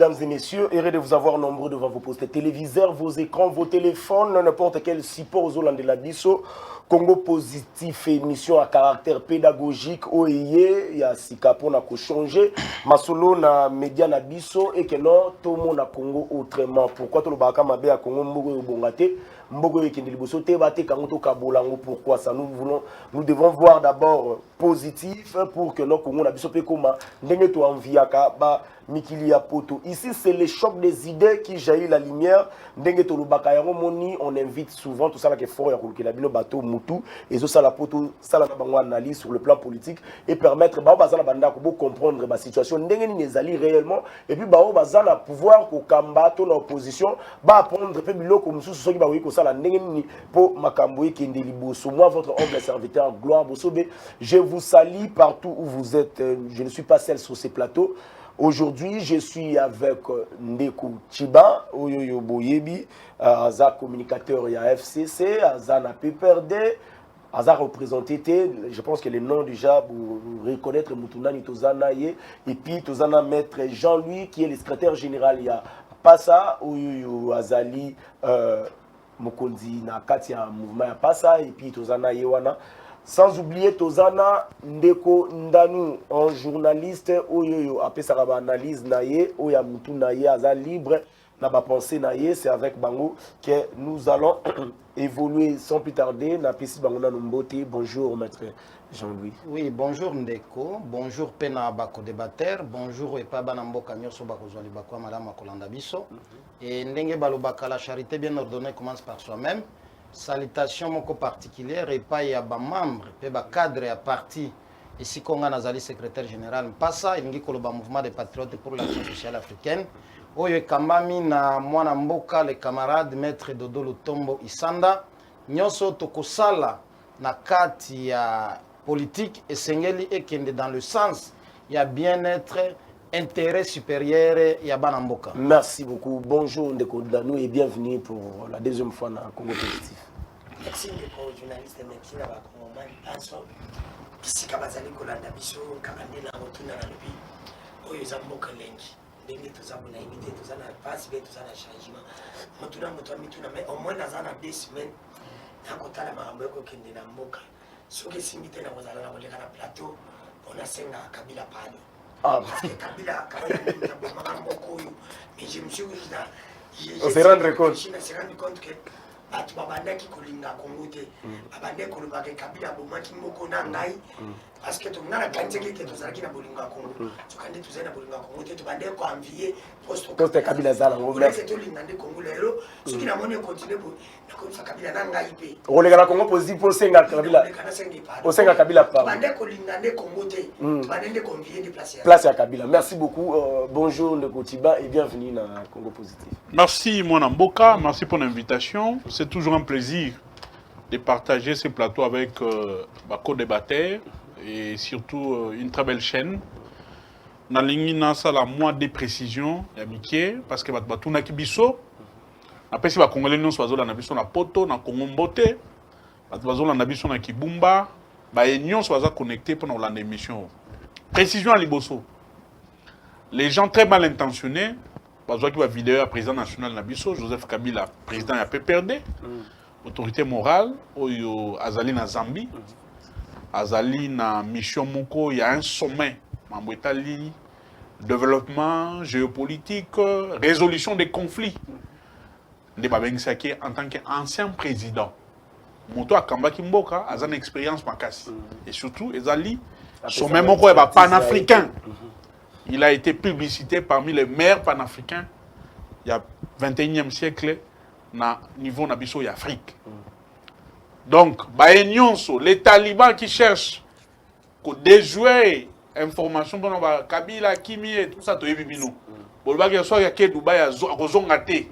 mesdames et messieurs, heureux de vous avoir nombreux devant vos postes téléviseurs, vos écrans, vos téléphones, n'importe quel support aux Hollandais la Bisso. Congo Positif, émission à caractère pédagogique, OEE, il y a Sikapo n'a changé, Masolo na média na Bisso et que non, tout le monde a Congo autrement. Pourquoi tout le baka mabé à Congo Mbogo Bongate, Mbogo et Kendeliboso, Tebate Kangoto Kabolango, pourquoi ça nous devons voir d'abord positif pour que nos Congo na Bisso Pekoma, Nengeto Enviaka, ba Mikili Poto. Ici, c'est le choc des idées qui jaillit la lumière. Nengeto Lubaka Moni, on invite souvent tout ça là qui est fort, il y a un bateau. Et ça la poto ça la analyse sur le plan politique et permettre ba bazana banda ko comprendre la situation ndenge ni ezali réellement et puis ba bazana pouvoir ko kambato na opposition ba apprendre pe biloko mususu soki ba wi ko sala ndenge ni po makambo ekende liboso. Moi votre humble serviteur Gloire Bosobe, je vous salue partout où vous êtes. Je ne suis pas seul sur ces plateaux. Aujourd'hui, je suis avec Ndeko Chiba, Oyoyo Boyebi, Aza communicateur ya FCC, Aza na PPRD, Aza représenté, je pense que les noms déjà pour reconnaître Moutounani Tozana et puis Tozana Maître Jean-Louis qui est le secrétaire général ya Passa, Oyoyo Azali Mokonzi na Katia mouvement ya Passa et puis Tozana Yewana. Sans oublier Tozana Ndeko Ndanu, un journaliste oyoyo après ça va analyse naie oya mutu naie aza libre na ba pensée naie, c'est avec Bango que nous allons évoluer sans plus tarder na pesi Bango na Mbote. Bonjour maître Jean-Louis. Oui, bonjour Ndeko, bonjour Pena Bako débatteur, bonjour Epa Banamboka Nyoso Bako Zoli Bako Madame Kolanda Biso. Et Ndenge Balobaka, la charité bien ordonnée commence par soi-même. Salutation moko particulière et pas ya ba membre pe ba cadre ya parti ici Konga Nazali secrétaire général Mpasa ingi koloba mouvement des patriotes pour l'action sociale africaine oyo kambami na mwana mboka le camarade maître Dodo Lutombo Isanda nyoso tokosala na kati ya politique esengeli ekende dans le sens ya bien-être intérêt supérieur ya bana mboka. Merci beaucoup. Bonjour Ndeko Danou et bienvenue pour la deuxième fois dans Congo Positif. Merci Ndeko, journaliste merci na ba Congolais penso bisika bazali kolanda biso kamande na rotuna na lobi oyo za mboka lengi ndenge tozabona invité tozana passe be tozana changement motuna mituna mais au moins nazana 2 semaines na kotala makambo yako kende na mboka soki simbite na kozala na koleka na plateau on a senga Kabila palo. Ah, parce que Kabila mais je me suis dit, on se rendre compte. Je me suis rendu compte que batu babanda ki kolinga Congo te abande koloba ke Kabila bomaki moko na ngai parce que tongana kanzeki ke tozalaki na bolinga Congo tokande tozana bolinga Congo te tobande ko envier poste Kabila zala ngombe c'est tout linga de Congo lelo soki na moni continuer bo na ko fa Kabila na ngai pe olega na Congo positif pour senga Kabila o senga Kabila pa bande kolinga de Congo te bande ko envier de place à Kabila. Merci beaucoup. Bonjour Ndeko Chiba et bienvenue dans Congo Positif. Merci mon Mboka, merci pour l'invitation. C'est toujours un plaisir de partager ce plateau avec Bako Débatteur et surtout une très belle chaîne. Na lingi na sala moi des précisions d'amitié parce que batu na kibiso après si ba congolais non soazola na biso na poto na Congo Mbote batu bazola na biso na Kibumba ba union soaza connecté pendant la émission. Précision à liboso. Les gens très mal intentionnés parce que la vidéo à président national Nabiso, Joseph Kabila, président de la PPRD, autorité morale, Azali na Zambie, Azali na mission Moko, il y a un sommet, Mambouetali, développement, géopolitique, résolution des conflits. Ndeba Sake en tant qu'ancien président. Moto Akamba Kimboka a une expérience makasi. Et surtout, Azali, sommet Moko est panafricain. Il a été publicité parmi les meilleurs panafricains il y a 21e siècle na niveau nabiso et Afrique. Donc, les talibans qui cherchent à déjouer information pour Kabila, Kimi et tout ça, tu es bibino. Bolba qui soit que Dubaï a zonga te,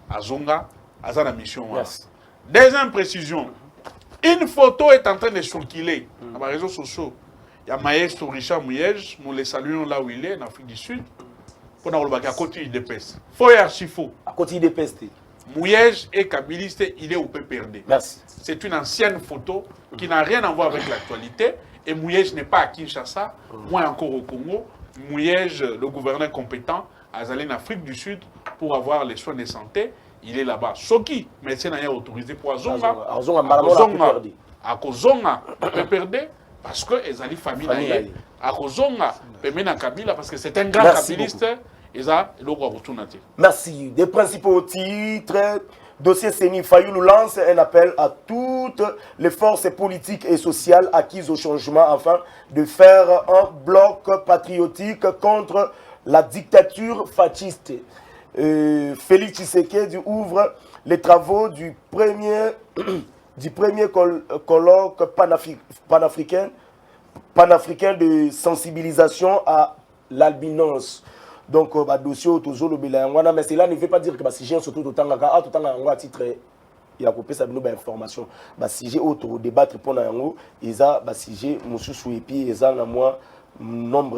a zonga, a sa mission. Deuxième précision, une photo est en train de circuler sur les réseaux sociaux. Il y a Maestro Richard Mouyej, nous le saluons là où il est, en Afrique du Sud, pour nous dire à côté de peste. Faux et archi faux. À côté de peste. Mouyej est kabiliste, il est au PPRD. Merci. C'est une ancienne photo qui n'a rien à voir avec l'actualité. Et Mouyej n'est pas à Kinshasa, moi encore au Congo. Mouyej, le gouverneur compétent, Azali en Afrique du Sud pour avoir les soins de santé, il est là-bas. Soki, médecin n'a autorisé pour Azonga. À Kozonga, perdre parce que Ezali famille naïe. À Kozonga, Pemena Kabila parce que c'est un grand kabiliste. Merci. Des principaux titres. Dossier Seni Fayulu lance un appel à toutes les forces politiques et sociales acquises au changement afin de faire un bloc patriotique contre la dictature fasciste. Félix Tshisekedi ouvre les travaux du premier colloque panafricain de sensibilisation à l'albinos. Donc, le dossier autour de mais cela ne veut pas dire que si j'ai surtout tout à titre, il y a coupé sa information. Si j'ai autour débattre pour nous, ils ont si j'ai Moussou et puis ils ont moi nombre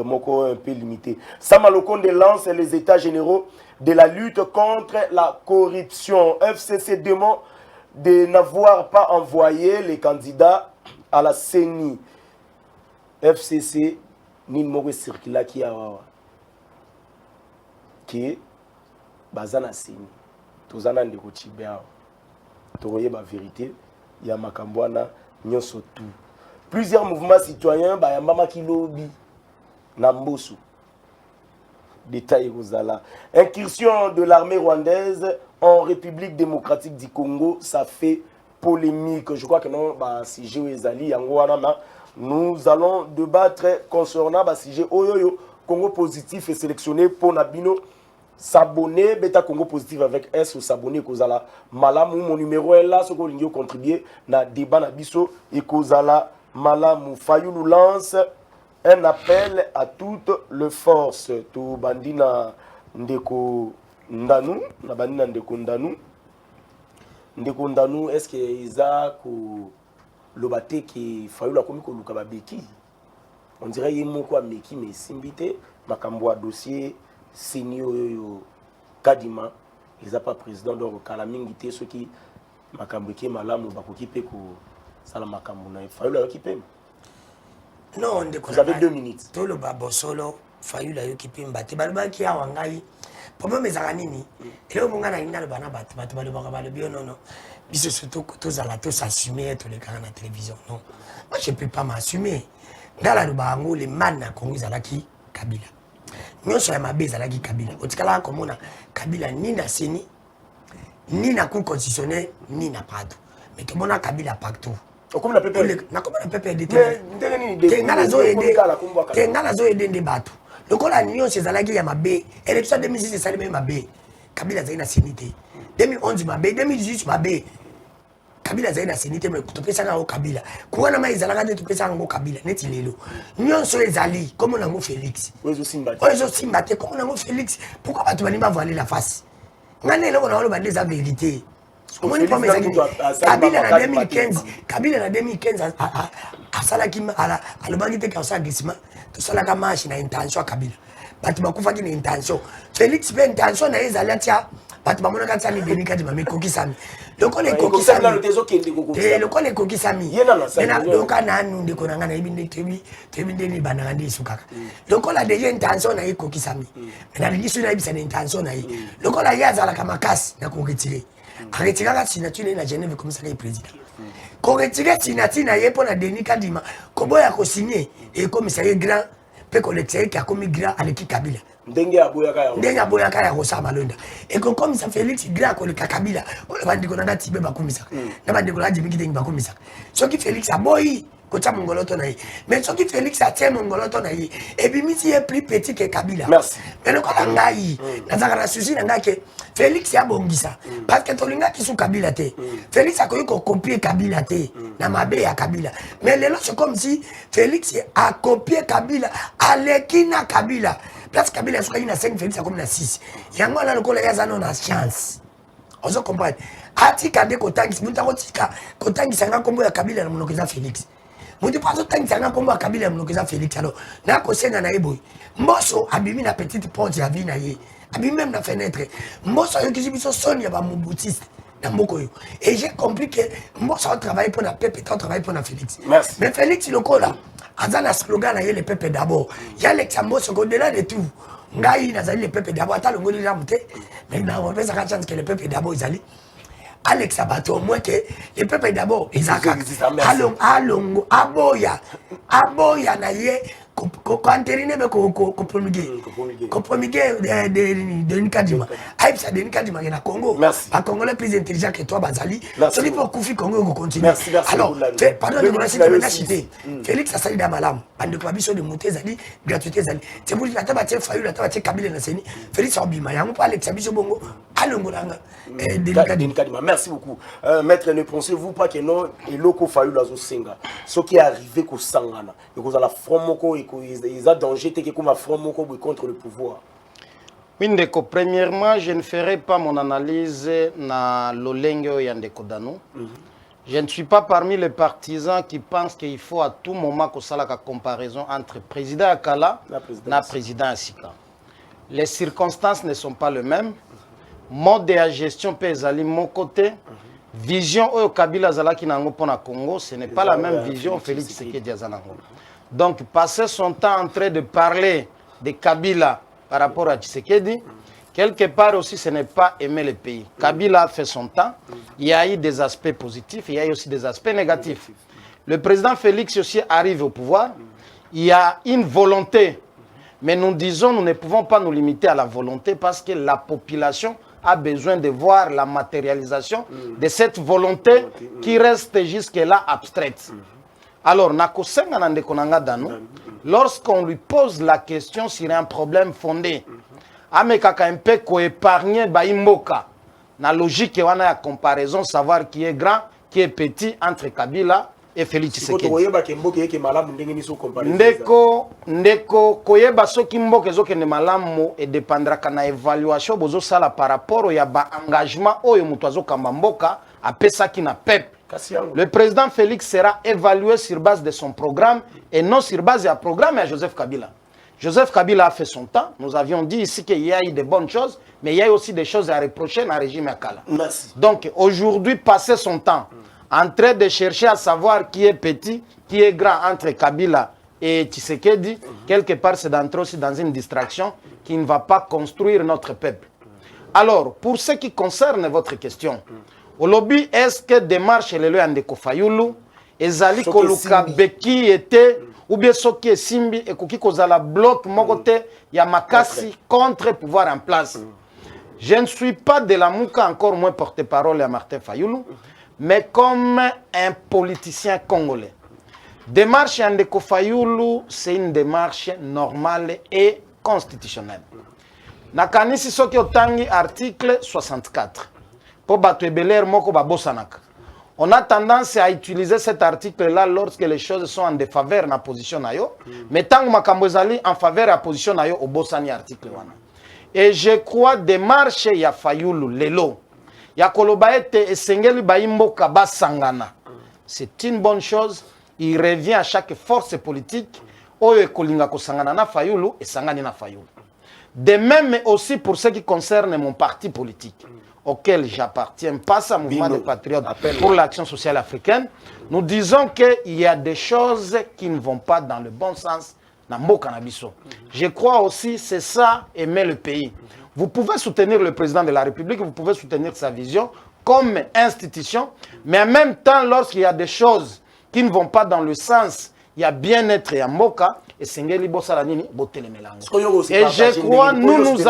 un peu limité. Samalokonde lance les états généraux de la lutte contre la corruption. FCC demande de n'avoir pas envoyé les candidats à la CENI. FCC ni mauvais circulat qui a qui bazana CENI. Tous en de Kochibéa. Toye ba vérité, ya makambwana nyonso tout. Plusieurs mouvements citoyens ba ya mama kilobi na Mbossou. Détail Rosala. Incursion de l'armée rwandaise en République démocratique du Congo, ça fait polémique. Je crois que non, bah, si j'ai Ezali, nous allons débattre concernant bah, si j'ai Oyoyo, Congo positif et sélectionné pour Nabino. S'abonner, Beta Congo positif avec S ou s'abonner, Kozala Malamou. Mon numéro est là, ce que vous contribuer na débat Nabiso et Kozala Malamou. Fayulu lance un appel à toutes les forces. To bandina ndeko ndanu, na bandina ndeko ndanu. Ndeko ndanu, est-ce que Isaac ou Lobate qui Fayulu la komi ko lukaba beki? On dirait yemo ko meki mais simbité makambo dossier senior Kadima, ils n'ont pas président donc Kalamingité ceux qui makambo qui malamu bakokipe ko sala makambo na Fayulu la okipe. Non, vous avez 2 minutes. Tout le babo solo, Fayulu la okipe mbate balba ki awangai. Problème ezaka nini? Et au monga na inda le bana bat balba ba le bio non. Biso surtout tous ala tous assumer tous les gars à la télévision. Non. Moi je peux pas m'assumer. Ngala le bango les man na Congo zalaki Kabila. Nyonso ya mabe zalaki Kabila. Otikala komona Kabila ni na CENI ni na cour constitutionnelle ni na partout. Mais tout monde Kabila partout. Comme la PPRD. Na comme la PPRD. Ngala zo aider des bateaux. Le col a nion c'est zalaki ya mabe. Élection 2006 c'est ça même mabe. Kabila zai na CENI te. 2011 mabe, 2018 mabe. Kabila zai na CENI te mais topesa nga o Kabila. Kuwana mai zalaka te topesa nga o Kabila neti lelo. Nyonso ezali comme on a ngo Félix. Ozo Simbate comme on a ngo Félix. Pourquoi pas tu vas pas voiler la face? Ngane lelo na lo des vérité. Comment pas mes Kabila na 2015, Kabila na 2015 a salaki ala alobangite ka sagisma to salaka marche na intention Kabila. Batu bakufa ki na intention. Félix pe intention na ezali atia batu bamona ka tsami denika di mame kokisami. Lokole kokisami na tezo kende kokisami. Lokole kokisami. Yena loka na anu ndeko na ngana ibinde tebi ndeni bananga ndi sukaka. Lokola deje intention na kokisami. Na lisu na ibisa na intention na lokola yazala kama kasi na kokitire. Arrêtez la signature na Genève comme ça le président. Qu'on retire signature na yepo na Denis Kadima. Kobo ya ko signer et comme ça est grand peut collecter qui a commis grand à l'équipe Kabila. Ndenge aboyaka ya Rosa Malonda. Et comme ça Félix grand ko le Kabila. On va dire qu'on a tibé ba komisa. Na ba de ko la djimi ki ba komisa. Ce qui Félix a boy Kota Mongoloto na mais ce qui Félix a tient Mongoloto na et puis misi est plus petit que Kabila. Merci. Mais le kola ngai na zaka susi na ngake Félix ya bongisa parce que tolinga ki sou Kabila te. Félix a copié Kabila te na mabe ya Kabila. Mais lelo c'est comme si Félix a copié Kabila alekina Kabila. Place Kabila soka ina 5 Félix a comme na 6. Yango na lokola ya zano na chance. Ozo comprendre. Ati kande kotangi muta kotangi sanga kombo ya Kabila na monokeza Félix. Muti paso tangi sanga kombo ya Kabila na monokeza Félix alors. Na ko senga na eboy. Mboso abimi na petite porte ya vie na ye. Abimi même na fenêtre. Mboso yo kizi biso Sonia ba mubutiste. Et j'ai compris que Mboso travaille pour la PPT, on travaille pour la Félix. Merci. Mais Félix Lokola Azana slogan na le peuple d'abord. Il y a l'exemple au-delà de tout. Ngai nazali le peuple d'abord. Ata longoli ramute. Mais na on pense chance que le peuple d'abord izali. Alex Abato au moins que le peuple d'abord izaka. Alongo aboya na ye ko anterine be ko promulguer de Nkadima. Aïpsa de Nkadima na Congo. Pas Congolais plus intelligent que toi Bazali. Celui pour Koufi Congo go continuer. Alors, pardon de merci de me citer. Félix Asali Damalam, bande ko biso de monter zali, gratuité zali. C'est pour la taba tie Fayulu, la taba tie Kabila na Seni. Félix Obima yango pa Alex Abiso Bongo. Alongo nanga de Nkadima. Merci beaucoup. Maître, ne pensez-vous pas que non et loko Fayulu azo senga. Ce qui est arrivé ko sangana, et ko la fromoko et ils ont danger contre le pouvoir. Oui, Ndeko, premièrement, je ne ferai pas mon analyse na l'Olenge Yandeko Dano. Je ne suis pas parmi les partisans qui pensent qu'il faut à tout moment que ça la comparaison entre président Akala et président Asika. Les circonstances ne sont pas les mêmes. Mode de la gestion paysanne, mon côté, vision au Kabila Zalaki Nango Pona Congo, ce n'est pas la même vision Félix Tshisekedi Azanango. Donc, passer son temps en train de parler de Kabila par rapport à Tshisekedi, quelque part aussi, ce n'est pas aimer le pays. Kabila a fait son temps. Il y a eu des aspects positifs, il y a eu aussi des aspects négatifs. Le président Félix aussi arrive au pouvoir. Il y a une volonté. Mais nous disons, nous ne pouvons pas nous limiter à la volonté parce que la population a besoin de voir la matérialisation de cette volonté qui reste jusque-là abstraite. Alors, lorsqu'on lui pose la question sur un problème fondé, amekaka un peu ko épargner baimboka na logique wana ya comparaison, savoir qui est grand, qui est petit entre Kabila et Félix Tshisekedi. Ndeko koyeba soki mboka ezokende malamu et dépendraka na évaluation bozo sala par rapport ya ba engagement oyo mutu azokamba mboka apesaki na peuple. Le président Félix sera évalué sur base de son programme et non sur base du programme de Joseph Kabila. Joseph Kabila a fait son temps. Nous avions dit ici qu'il y a eu de bonnes choses, mais il y a aussi des choses à reprocher dans le régime Akala. Donc aujourd'hui, passer son temps en train de chercher à savoir qui est petit, qui est grand entre Kabila et Tshisekedi, quelque part c'est d'entrer aussi dans une distraction qui ne va pas construire notre peuple. Alors, pour ce qui concerne votre question, au lobby, est-ce que démarche les lois Ndeko Fayulu, ezali koluka beki était ou bien soki simbi et koki kozala bloc mokote ya makasi contre pouvoir en place. Je ne suis pas de la mouka, encore moins porte-parole à Martin Fayulu, mais comme un politicien congolais. Démarche Ndeko Fayulu, c'est une démarche normale et constitutionnelle. Nakanisi soki otangi article 64. On a tendance à utiliser cet article-là lorsque les choses sont en défaveur de la position nayo, mais tant que Makambozali en faveur de la position nayo au Bossani article. Et je crois démarche ya Fayulu lelo, ya kolobaete esengeli baimbo kaba sangana. C'est une bonne chose. Il revient à chaque force politique oyo ekolinga ko sangana na Fayulu et sangani na Fayulu. De même aussi pour ce qui concerne mon parti politique, auquel j'appartiens, pas à Mouvement des Patriotes pour l'Action Sociale Africaine, nous disons qu'il y a des choses qui ne vont pas dans le bon sens dans Mbo Cannabiso. Je crois aussi c'est ça, aimer le pays. Vous pouvez soutenir le président de la République, vous pouvez soutenir sa vision comme institution, mais en même temps, lorsqu'il y a des choses qui ne vont pas dans le sens, il y a bien-être et Mboka, et Sengeli Bossalanini, Botelemelango. Et je crois, nous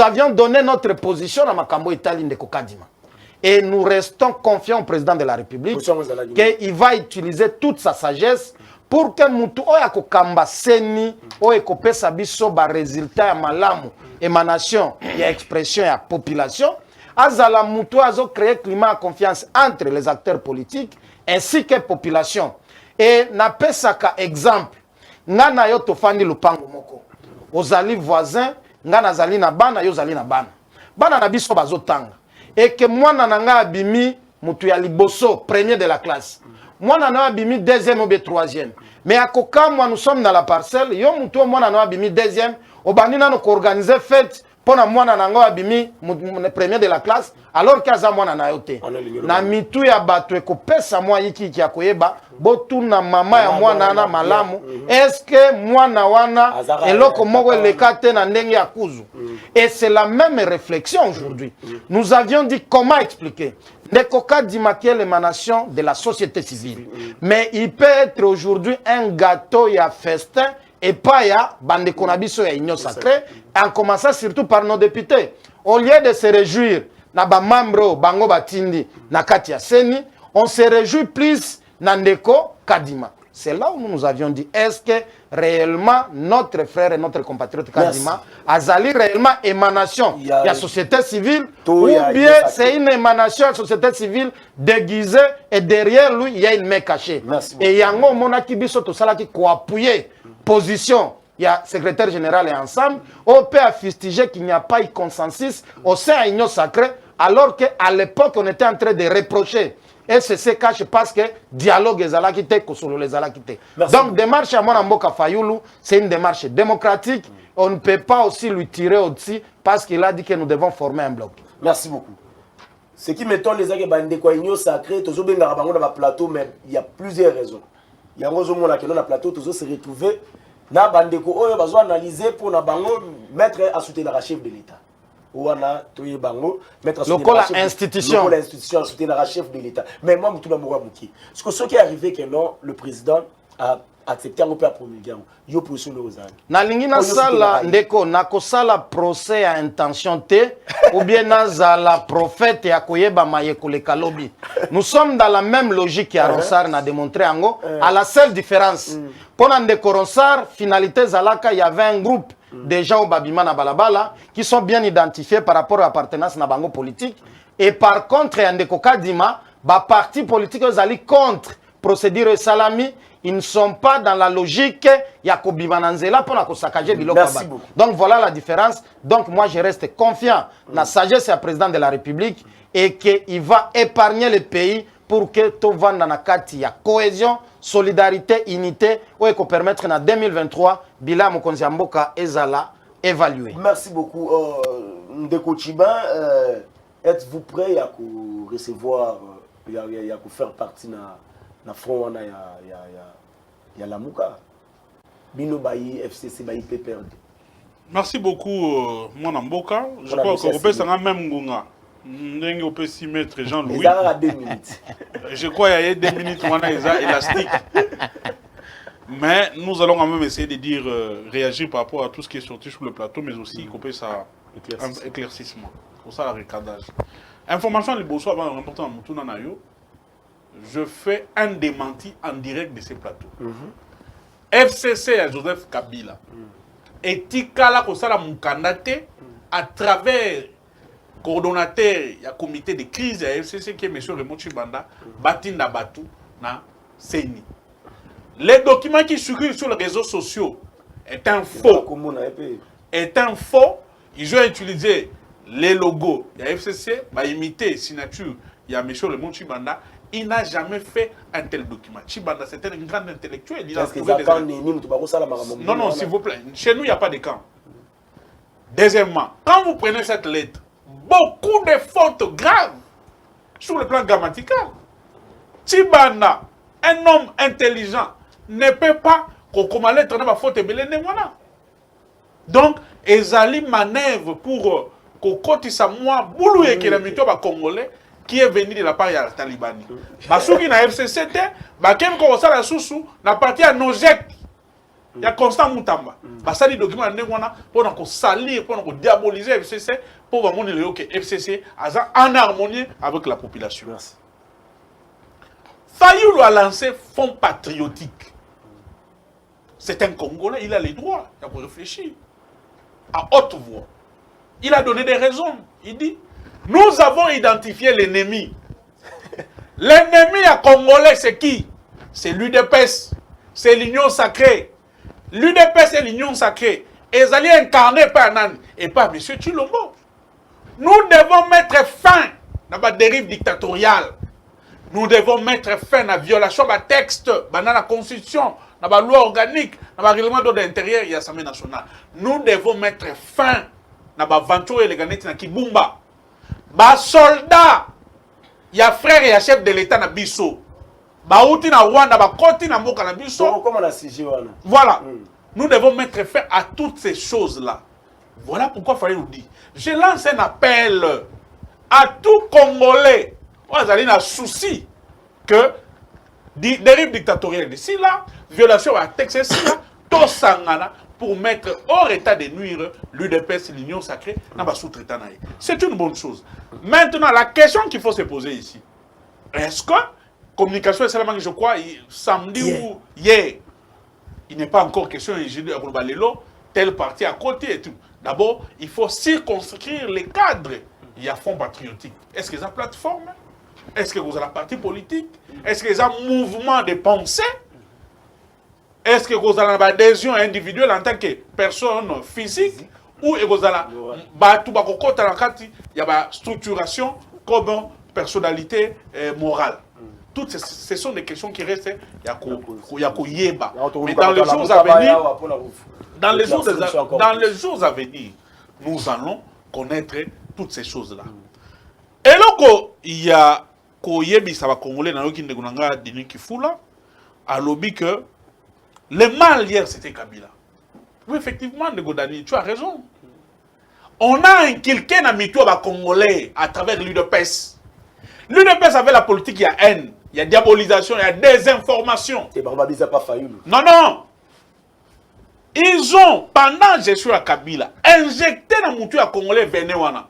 avions donné notre position à Makambo Italie Ndeko Kadima. Et nous restons confiants au président de la République qu'il va utiliser toute sa sagesse pour que Moutou Oyako Kamba Seni, Oyako Pesa Biso, résultat, malamu, émanation, et expression et population, Azala Moutou Azo créé climat de confiance entre les acteurs politiques ainsi que la population. Et na pesaka exemple, ngana yo tofandi lupango moko. Ozali voisin, ngana zali na bana, yo zali na bana. Bana na biso bazotanga. Et que mwana nanga abimi mutu ya liboso, premier de la classe. Mwana na abimi deuxième ou troisième. Mais à koka moi nous sommes dans la parcelle, yo mutu mwana na abimi deuxième, obandi na no organiser fête pona mwana nango abimi premier de la classe alors qu'aza mwana na yote na mitu ya bato ekopesa mwa yiki ya koyeba botuna mama ya mwana na malamu est-ce que mwana wana eloko moko eleka te na ndenge ya kuzu et c'est la même réflexion aujourd'hui nous avions dit comment expliquer Ndeko Kadima qui est l'émanation de la société civile mais il peut être aujourd'hui un gâteau ya festin et pas ya bande konabiso ya union sacrée en commençant surtout par nos députés au lieu de se réjouir na ba membre bango batindi na kati ya seni on se réjouit plus na Ndeko Kadima. C'est là où nous avions dit est-ce que réellement notre frère et notre compatriote Kadima azali réellement émanation de la société civile ou bien c'est une émanation de la société civile déguisée et derrière lui il y a une main cachée. Et yango monaki biso to sala ki ko appuyer position il y a secrétaire général et ensemble, on peut fustiger qu'il n'y a pas eu consensus au sein de l'Union sacrée, alors qu'à l'époque, on était en train de reprocher. Et c'est ce cas, je pense que dialogue les ala quitté, kosolo les ala quitté. Donc, démarche à Mwanamboka Fayoulou, c'est une démarche démocratique. On ne peut pas aussi lui tirer au-dessus parce qu'il a dit que nous devons former un bloc. Merci beaucoup. Ce qui m'étonne, les gens qui Union sacrée, tous les gens qui ont plateau, mais il y a plusieurs raisons. Il y a un raison qui ont plateau, tous se retrouver. Na bandeko oyo bazo analyser pour na bango mettre à soutenir la chef de l'État. Ouana toye bango mettre à soutenir la institution à soutenir la chef de l'État. Mais moi mutu na moko muki. Parce que ce qui est arrivé que non le président a accepté un peu à promulguer. Yo position aux ans. Na lingi na sala ndeko na ko sala procès à intention te ou bien na la prophète ya koyeba mayekole kalobi. Nous sommes dans la même logique que Ronsard n'a démontré ango à la seule différence. Pendant Ndeko Ronsard, finalité Zalaka, il y avait un groupe de gens au Babima na Balabala qui sont bien identifiés par rapport à l'appartenance na bango politique. Et par contre, Ndeko Kadima, ba parti politique zali contre procédure salami, ils ne sont pas dans la logique Yakobi Bananzela pour la saccager biloko. Donc voilà la différence. Donc moi je reste confiant dans la sagesse du président de la République et qu'il va épargner le pays pour que tout va dans la kati ya cohésion, solidarité, unité, ou qu'on permettre en 2023 bilan Mokonzi Mboka ezala évaluer. Merci beaucoup Ndeko Chiba. Êtes-vous prêt à recevoir à faire partie na front ya la Mouka Bino Bayi FCC Bayi PPRD. Merci beaucoup mon Mboka. Je crois qu'on peut s'en même ngunga. Ndenge on peut s'y mettre Jean-Louis. Il a 2 minutes. Je crois qu'il y a 2 minutes on a élastique. Mais nous allons quand même essayer de dire réagir par rapport à tout ce qui est sorti sur le plateau, mais aussi qu'on peut ça éclaircissement. Pour ça, le recadage. Information les Bosso avant de remporter en Moutouna Nayo. Je fais un démenti en direct de ces plateaux. FCC à Joseph Kabila. Et Tikala Kosala Moukandate à travers coordonnateur du comité de crise à FCC qui est M. Raymond Chibanda, Batinda Batou, na Seni. Les documents qui circulent sur les réseaux sociaux est un faux. Ils ont utilisé les logos de FCC, bah imiter signature, il y a M. Raymond Chibanda. Il n'a jamais fait un tel document. Chibanda, c'était un grand intellectuel. Il a trouvé des... Non, non, s'il vous plaît. Chez nous, il n'y a pas de camp. Deuxièmement, quand vous prenez cette lettre, beaucoup de fautes graves sur le plan grammatical. Chibanda, un homme intelligent, ne peut pas comme lettre n'a pas faute belene voilà. Donc, ezali manœuvre pour kokoti sa moi boulou et qui la mito ba congolais qui est venu de la part de Talibani. Basuki na FCC ba ken ko sala susu na parti à Nojek. Il y a Constant Moutamba. Basali document ndengwana pour ko salir pour ko diaboliser FCC pour voir montrer que FCC a en harmonie avec la population. Merci. Fayoulou a lancé Fonds patriotique. C'est un Congolais, il a les droits, il faut réfléchir. À haute voix. Il a donné des raisons. Il dit, nous avons identifié l'ennemi. L'ennemi à Congolais, c'est qui? C'est l'UDPS. C'est l'Union sacrée. L'UDPS et l'Union sacrée. Et ils allaient incarner par Nan et par M. Chilombo. Nous devons mettre fin à la dérive dictatoriale. Nous devons mettre fin à la violation de texte, dans la Constitution, dans la loi organique, dans le règlement d'ordre intérieur et l'Assemblée nationale. Nous devons mettre fin na ba aventure les ganeti na Kibumba. Ba soldat ya frère et ya chef de l'état na biso. Ba outi na Rwanda ba koti na mboka na biso. Comment la CG wana? Voilà. Nous devons mettre fin à toutes ces choses-là. Voilà pourquoi il fallait nous dire. Je lance un appel à tout Congolais. On a un souci que dérive dictatoriale d'ici là, violation à texte ici là, tout sangana pour mettre hors état de nuire l'UDPS, l'Union sacrée, dans la sous-traitant. C'est une bonne chose. Maintenant, la question qu'il faut se poser ici, est-ce que communication est seulement, je crois, samedi ou hier, il n'est pas encore question de tel parti à côté et tout. D'abord, il faut circonscrire les cadres. Il y a Fonds patriotique. Est-ce qu'ils ont plateforme? Est-ce que vous avez la parti politique? Est-ce qu'ils ont mouvement de pensée? Est-ce que vous avez l'adhésion individuelle en tant que personne physique? Ou vous avez la structuration comme personnalité morale? Toutes ce sont des questions qui restent. Mais dans les jours à venir, dans les jours à venir, nous allons connaître toutes ces choses-là. Et là, il y a ça va Congolais dans le Denis Kifula, à lobby que le mal hier c'était Kabila. Oui, effectivement, Negodani, tu as raison. On a inculqué dans le Congolais à travers l'UDPS. L'UDPS avait la politique, il y a haine, il y a diabolisation, il y a désinformation. Et Barbabisa pas failli. Non, non. Ils ont, pendant je suis à Kabila, injecté dans le Congolais Venewana.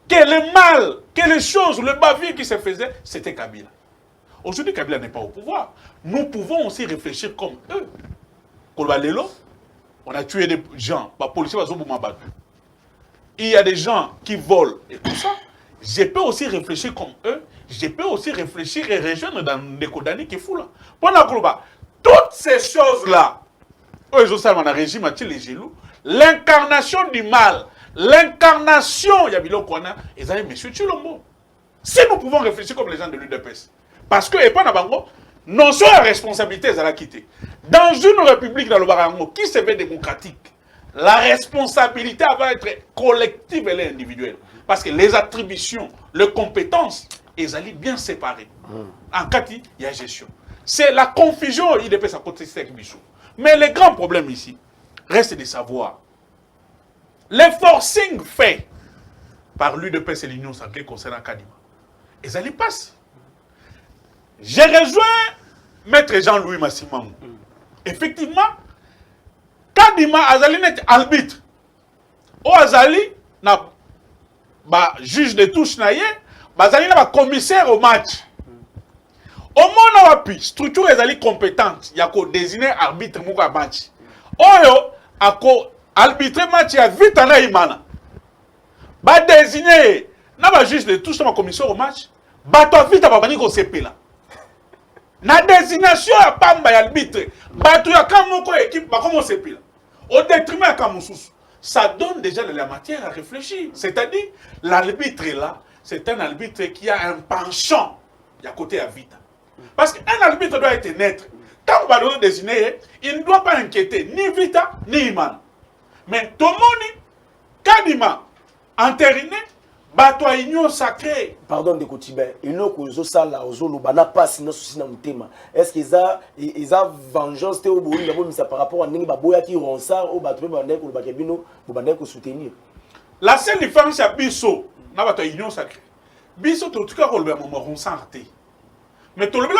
Que le mal, que les choses, le bavure qui se faisait, c'était Kabila. Aujourd'hui, Kabila n'est pas au pouvoir. Nous pouvons aussi réfléchir comme eux. On a tué des gens, la police va il y a des gens qui volent et tout ça. Je peux aussi réfléchir comme eux. Je peux aussi réfléchir et rejoindre dans les Kodani qui font là. Pendant toutes ces choses-là, régime les gelous, l'incarnation du mal, l'incarnation, il y a Bilokwana, et M. Chilombo. Si nous pouvons réfléchir comme les gens de l'UDPS, parce que, et pas Nabango, non seulement la responsabilité, elle a quitté. Dans une république, dans le Barango, qui se veut démocratique, la responsabilité va être collective et individuelle. Parce que les attributions, les compétences, elles allaient bien séparées. En cas, il y a gestion. C'est la confusion, il dépend à côté de Bichou. Mais le grand problème ici, reste de savoir. Les forcing faits par l'UDPS et l'Union sacrée concernant Kadima, ils allaient passer. J'ai rejoint Maître Jean-Louis Massimangou. Effectivement, Kadima Azali n'est arbitre. Au Azali, na juge de touche naïe, Azali n'a pas commissaire au match. Au moins, on a structure Azali compétente. Il y a qu'au désigner arbitre mouka match. Oyo, à qu'au arbitre match, il y a vite en aïmana. Ba désigner, n'a pas juge de touche na commissaire au match. Ba toi vite à babani ko CP là. Na désignation à Pamba arbitre. Ba tu ya kamoko équipe ba comment CP là. Au détriment à Kamoussous. Ça donne déjà de la matière à réfléchir. C'est-à-dire, l'arbitre là, c'est un arbitre qui a un penchant à côté à Vita. Parce qu'un arbitre doit être neutre. Quand on va le désigner, il ne doit pas inquiéter ni Vita, ni Iman. Mais tout le monde, Kadima, entériné, bateau union sacrée. Pardon de Kotibé, il y a des gens pas est-ce qu'ils ont vengeance par rapport à Boya qui ronsar ou bateau pour soutenir? La seule différence c'est Bisso, na bateau union sacrée. Bisso tout cas on le ronsarté. Mais tout le monde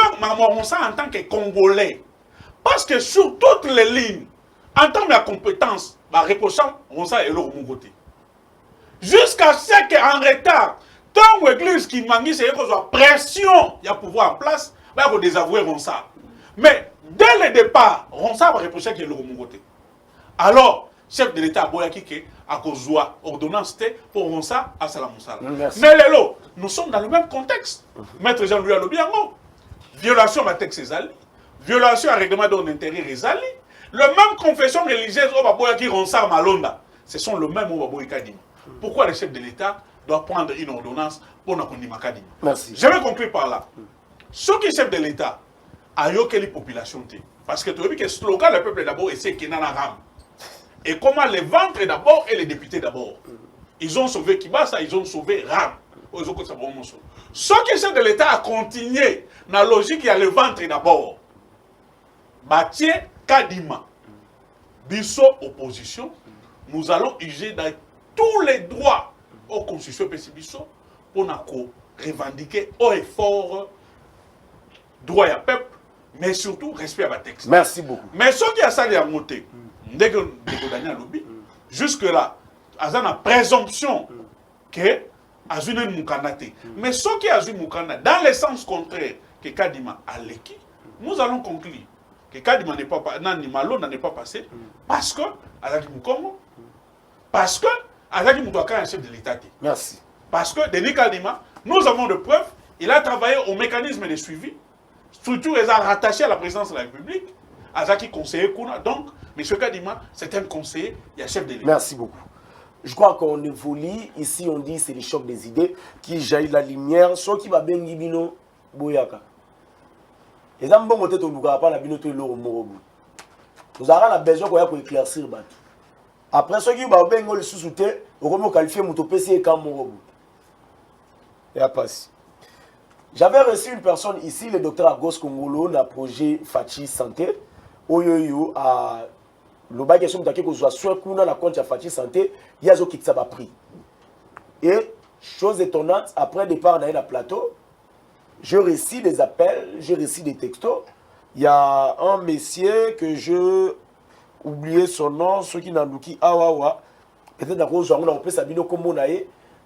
ronsar en tant que Congolais. Parce que sur toutes les lignes, en termes de compétences, reprochant ronsar et l'autre mon côté. Jusqu'à ce qu'en retard, tant que l'église qui manque, c'est qu'il y a pression, il y a pouvoir en place, il faut désavouer Ronsard. Mais dès le départ, Ronsard va reprocher qu'il y a le côté. Alors, chef de l'État, Boyaki, a cause ordonnance pour Ronsard à Salamoussala. Mais Lélo, nous sommes dans le même contexte. Maître Jean-Louis Alobiango, violation à texte Ezali, violation à règlement d'ordre intérieur Ezali, le même confession religieuse au Boyaki Ronsard Malonda, ce sont le même au Boyaki. Pourquoi le chef de l'État doit prendre une ordonnance pour nous connaître Kadima? Merci. Je vais conclure par là. Ce qui est chef de l'État a eu quelle population? Parce que tu as vu que le slogan le peuple d'abord et c'est qui n'a la rame. Et comment les vendre d'abord et les députés d'abord. ils ont sauvé Kibasa, ils ont sauvé Ram. Ce que chef de l'État a continué dans la logique, il y a le ventre d'abord. Mathieu Kadima, Bisso opposition, nous allons user dans tous les droits aux constitutions Bisso pour revendiquer haut et fort droit à peuple, mais surtout respect à la texte. Merci beaucoup. Mais ce qui a ça à monter, dès que Daniel lobby, jusque-là, il y a une présomption que Azune Moukandate. Mais ce qui a Azune Moukandate, dans le sens contraire que Kadima a l'équipe, nous allons conclure que Kadima n'est pas passé parce que Azaki Moukongo, parce que Azaki Moutouaka est un chef de l'État. Merci. Parce que Denis Kadima, nous avons de preuves, il a travaillé au mécanisme de suivi, structure est rattachée à la présidence de la République, Azaki conseiller Kouna. Donc, M. Kadima, c'est un conseiller, il y a chef de l'État. Merci beaucoup. Je crois qu'on évolue. Ici, on dit c'est le choc des idées qui jaillit la lumière. Ce qui va bien Gibino Boyaka. Les hommes vont peut-être nous pas la binote l'eau morobu. Nous avons besoin qu'on éclaircir battu. Après ce qui va bien le sous-souté, on va qualifier mon PC et quand morobu. Et après. J'avais reçu une personne ici, le docteur Agos Kongolo, dans le projet Fachi Santé, Oyoyo à le bail question de que soit soit qu'on a la compte à Fachi Santé, il y a qui ça va pris. Et chose étonnante, après départ dans le plateau, je récite des appels, je récite des textos. Il y a un monsieur que je oublié son nom, ceux qui n'ont pas Awawa, peut-être dans on a appelé Sabino Komonae.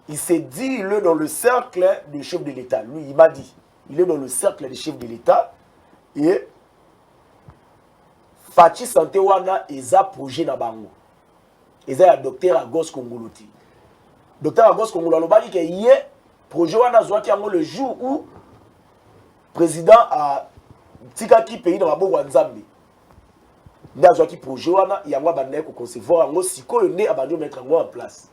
Il s'est dit, il est dans le cercle du chef de l'État. Lui, il m'a dit, il est dans le cercle du chef de l'État. Et Fachi Santé wana eza projet na bango. Eza ya docteur Agos Kongoloti. Docteur Agos Kongolo alobaki ke yé projet wana zwaki yango le jour où président a tikaki pays na maboko ya Nzambe. Nda zwaki projet wana yango abandaki ko concevoir yango sikoyo nde abandi mettre yango en place.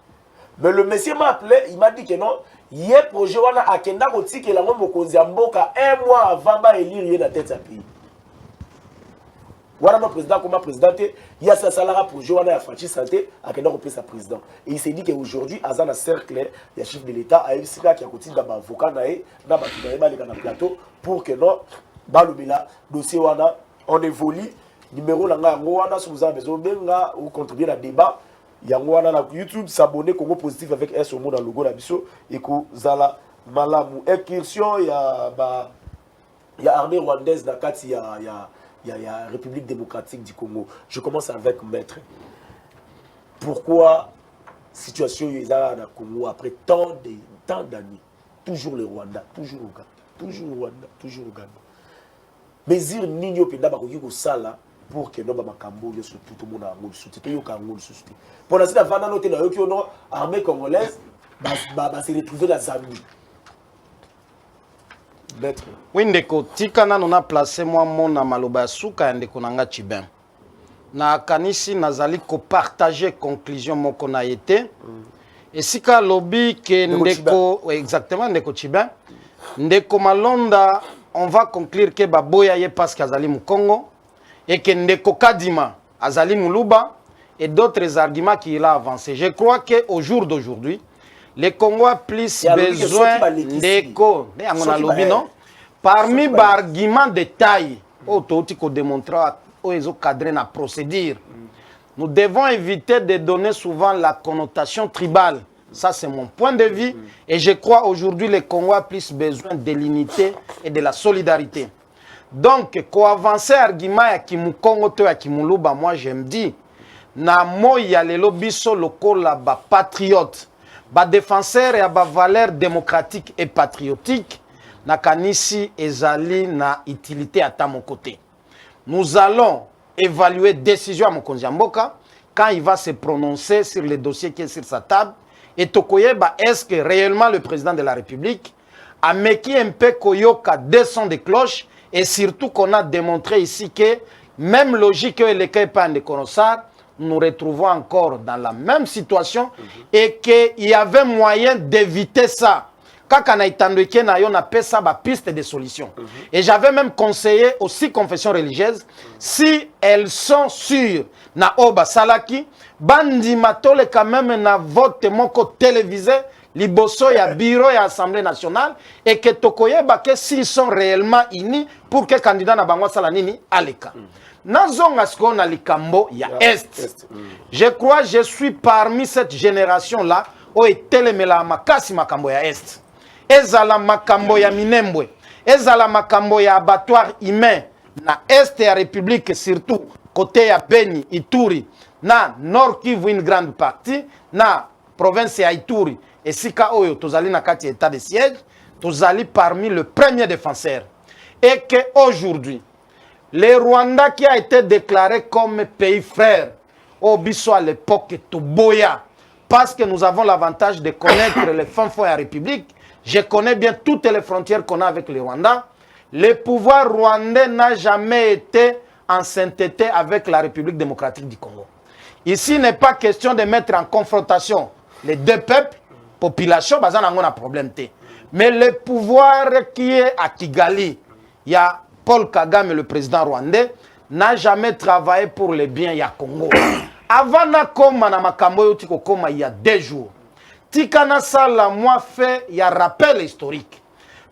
Mais le monsieur m'a appelé, il m'a dit que non, il y a un projet à Kenda qui est un mois avant d'élire la tête à pays. Voilà mon président, comme président, il y a ce salaire projet à Fachi Santé, à Kenda qui sa président. Et il s'est dit qu'aujourd'hui, à un cercle, il y a chef de l'État, à Elsika qui a continué dans l'avocat, dans le plateau, pour que non, dans le dossier, on évolue. Numéro, si vous avez besoin de contribuer à débat. Yango wana na YouTube s'abonner Congo Positif avec S au mot dans le logo la biso et ko zala malamu incursion ya armée rwandaise na kati ya République démocratique du Congo. Je commence avec maître. Pourquoi situation yeza na Congo après tant d'années toujours le Rwanda, toujours Ouganda, toujours Rwanda, toujours Ouganda. Mesure nini openda bakoki ko sala pour que nous ayons tout le monde a soutien. Pour l'instant, avant de noter l'armée congolaise, va se retrouver dans la Zambie. Oui, ndeko, tikana nona placé moi mon maloba suka ndeko nanga Chibin. Na kanisi nazali ko partager conclusion moko na été. Et si ka lobby que ndeko exactement ndeko Chibin, ndeko Malonda, on va conclure que baboya ye parce qu'azali mu Congo. Et que Ndeko Kadima, Azali Moulouba et d'autres arguments qu'il a avancés. Je crois qu'au jour d'aujourd'hui, les Congolais plus besoin d'Eko. Parmi les arguments de taille, qu'on démontrera aux cadres à procédure, nous devons éviter de donner souvent la connotation tribale. Ça, c'est mon point de vue. Et je crois aujourd'hui les Congolais plus besoin de l'unité et de la solidarité. Donc, quand avancer argument ya Kimukongo to ya Kimuluba, moi je me dis, na moya lelo biso lokola ba patriote, ba défenseur ya ba valeurs démocratiques et patriotiques, na kanisi ezali na utilité à mon côté. Nous allons évaluer décision à Mokonzi Mboka quand il va se prononcer sur le dossier qui est sur sa table et tokoyeba est-ce que réellement le président de la République a meki un peu koyoka des sons de cloche. Et surtout qu'on a démontré ici que même logique que les Kaipan de Konosar, nous retrouvons encore dans la même situation et qu'il y avait moyen d'éviter ça. kaka na itandweke na yo na pesa ba piste de solution. Et j'avais même conseillé aux 6 confessions religieuses, si elles sont sûres na oba salaki, bandi matole quand même na vote moko télévisé, liboso ya bureau ya Assemblée nationale, et que tokoye bake s'ils sont réellement unis pour que candidat na bango sala nini aleka. Nazonga sko na likambo ya Est. Je crois je suis parmi cette génération là où etelemela makasi makambo ya Est. Ezala makambo ya minembwe, ezala makambo ya abattoir humain na Est ya République, surtout côté ya Beni, Ituri, na Nord Kivu une grande partie, na province ya Ituri, et sika oyo tozali na kati état de siège, tozali parmi le premier défenseur. Et que aujourd'hui, le Rwanda qui a été déclaré comme pays frère, au biso à l'époque Toboya, parce que nous avons l'avantage de connaître les fins fonds de la République, je connais bien toutes les frontières qu'on a avec le Rwanda. Le pouvoir rwandais n'a jamais été en sainteté avec la République démocratique du Congo. Ici, il n'est pas question de mettre en confrontation les deux peuples, population, parce qu'on a un problème. Mais le pouvoir qui est à Kigali, il y a Paul Kagame, le président rwandais, n'a jamais travaillé pour le bien du Congo. Avant il y a 2 jours, Tikana Sala, moi, fait, il y a un rappel historique.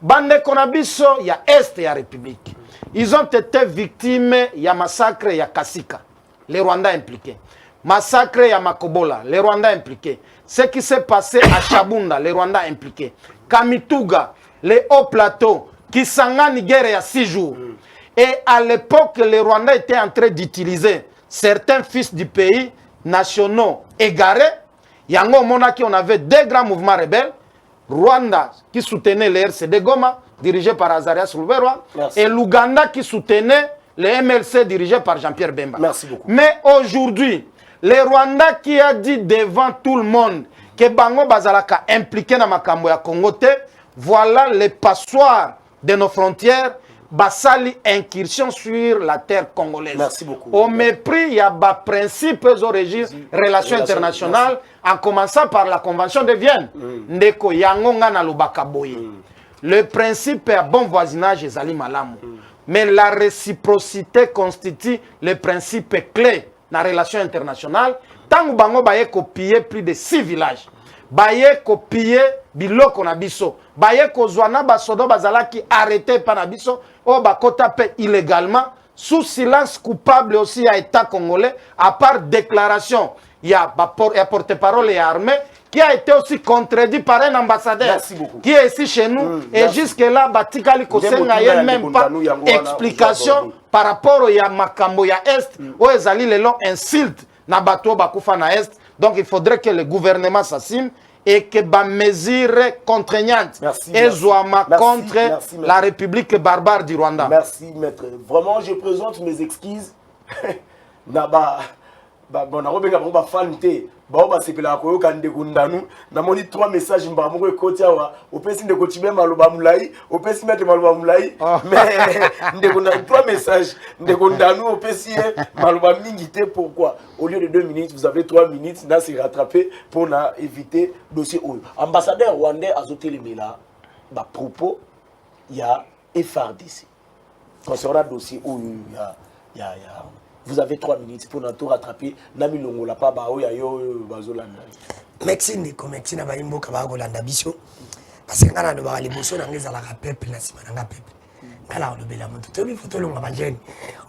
Bande Konabiso, il y a Est, il y a République. Ils ont été victimes, il y a massacre, il y a Kasika, les Rwandais impliqués. Massacre, il y a Makobola, les Rwandais impliqués. Ce qui s'est passé à Chabunda, les Rwandais impliqués. Kamituga, les hauts plateaux, Kisangani, guerre il y a 6 jours. Et à l'époque, les Rwandais étaient en train d'utiliser certains fils du pays nationaux égarés. Yango Monaki, on avait 2 grands mouvements rebelles. Rwanda qui soutenait le RCD Goma, dirigé par Azarias Rouverwa, et l'Ouganda qui soutenait le MLC dirigé par Jean-Pierre Bemba. Merci beaucoup. Mais aujourd'hui, le Rwanda qui a dit devant tout le monde que Bango Bazalaka impliqué dans Makambo ya Congo, voilà les passoires de nos frontières, Basali incursion sur la terre congolaise. Merci beaucoup. Au mépris, il y a des principes au régime relations internationales, en commençant par la Convention de Vienne. Ndeko Yangonga na Lubaka Boye. Le principe est bon voisinage et Zali Malamu. Mais la réciprocité constitue le principe clé dans les relations internationales. Tant que Bango Baye copié plus de 6 villages. Baye copié biloko na biso. Baye kozwana basodo bazalaki arrêté par na biso. O bakota pe illégalement. Sous silence coupable aussi à l'État congolais. À part déclaration. Il y a porte-parole et armée. Qui a été aussi contredit par un ambassadeur. Qui est ici chez nous. Et jusque-là, Batikali Kosenga n'a même pas explication par rapport à Makambo ya Est. Où ils allaient les longs insultes. Na bateau bakoufa na Est. Donc il faudrait que le gouvernement s'assume et que les mesures contraignantes contre la République barbare du Rwanda. Merci, maître. Vraiment, je présente mes excuses. Bon, on fanté. Bon, c'est que la Koyoka Ndegundanu. Dans mon 3 messages, je me côté au PC de Kotibe Malouba Moulaï, au PC de Malouba Moulaï. Mais 3 messages. Ndegundanu au PC Malouba Mingité. Pourquoi? Au lieu de 2 minutes, vous avez 3 minutes. Là, c'est rattrapé pour éviter le dossier. Ambassadeur rwandais a zoté les là. Propos, il y a FRDC. Concernant le dossier où il y a vous avez 3 minutes pour tout rattraper. Nami longo la pa ba oya yo bazolanda. Merci ndeko, merci na baimbo ka ba kolanda biso. Parce que ngana no ba liboso na ngeza la peuple na sima na peuple. Ngala lo bela moto. Tobi photo longa ba jeune.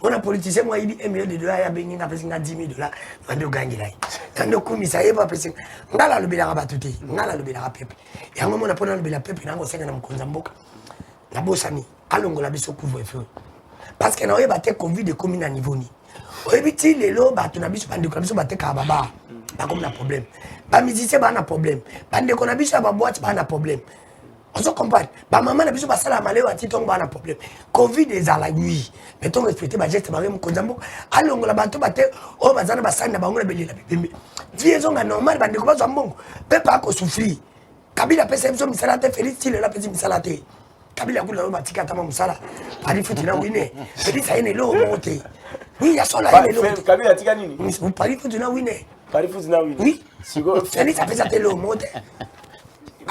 On a politicien moi il $1 million ya bengi na pesi nga $10,000. Mando gangi lai. Kando kumisa yeba pesi. Ngala lo bela ba tuti. Ngala lo bela peuple. Ya ngoma na pona lo bela peuple na ngo senga na mkonza mboka. Na bosani alongo la biso couvre-feu. Parce que na oyeba te Covid de commune à niveau ni. Oebiti lelo bato na biso bandeko na biso bateka baba ba comme na problème ba musicien ba na problème bandeko na biso ba boîte ba na problème on se comprend ba maman na biso ba sala malé wa titongo ba na problème Covid ezala oui mais ton respecter ba geste ba mo konzambo alongo la bato bate o bazana ba sanda ba ngona belela bibembe viezo nga normal bandeko ba zambongo pepa ko souffrir Kabila pesa biso misala te Félix Tile la pesa misala te Kabila kula lo batika tama musala pari futi na wine Félix ayene lo monte. Oui, il y a son là. Kabila tika nini? Vous parlez pour du na wine. Pari futi na wine. Oui. Félix a fait ça le monde.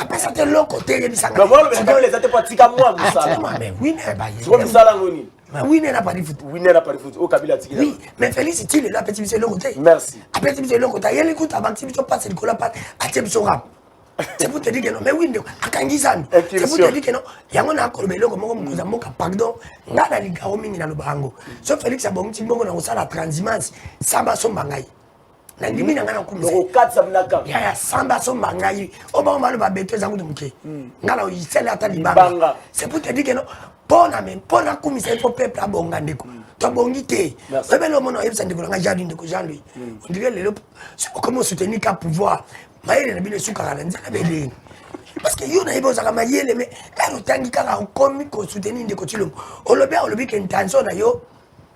Après ça te l'autre côté il y a mais moi les athées pratiques à moi ça mais oui n'est pas c'est comme ça là ngoni mais oui n'est pas de foot oui n'est pas de foot au Kabila tiki oui mais Félix il est là petit monsieur l'autre côté merci après petit monsieur l'autre côté il écoute avant que tu passes le cola pas à tes rap c'est pour te dire que non mais oui akangizana c'est pour te dire que non yango na ko beloko moko mukuza moka pardon ngala ligao mingi na lubango so Félix abongi mbongo na usala transhumance samba somba ngai na ndimi na ngana kumisa o 4 samnaka ya samba somba ngai oba malo ba beto zangu dumuke ngala o isela ata libanga c'est pour te dire que non pona kumisa il faut peuple abonga ndeko to bongi te rebelo mono yebisa ndeko nga jardin ndeko Jean-Louis on dirait le comment soutenir ka pouvoir maïle na bile suka na nzala beleni parce que yo na yebo za kama yele mais ero tangi kaka komi ko soutenir ndeko Tshilombo olobi que intention na yo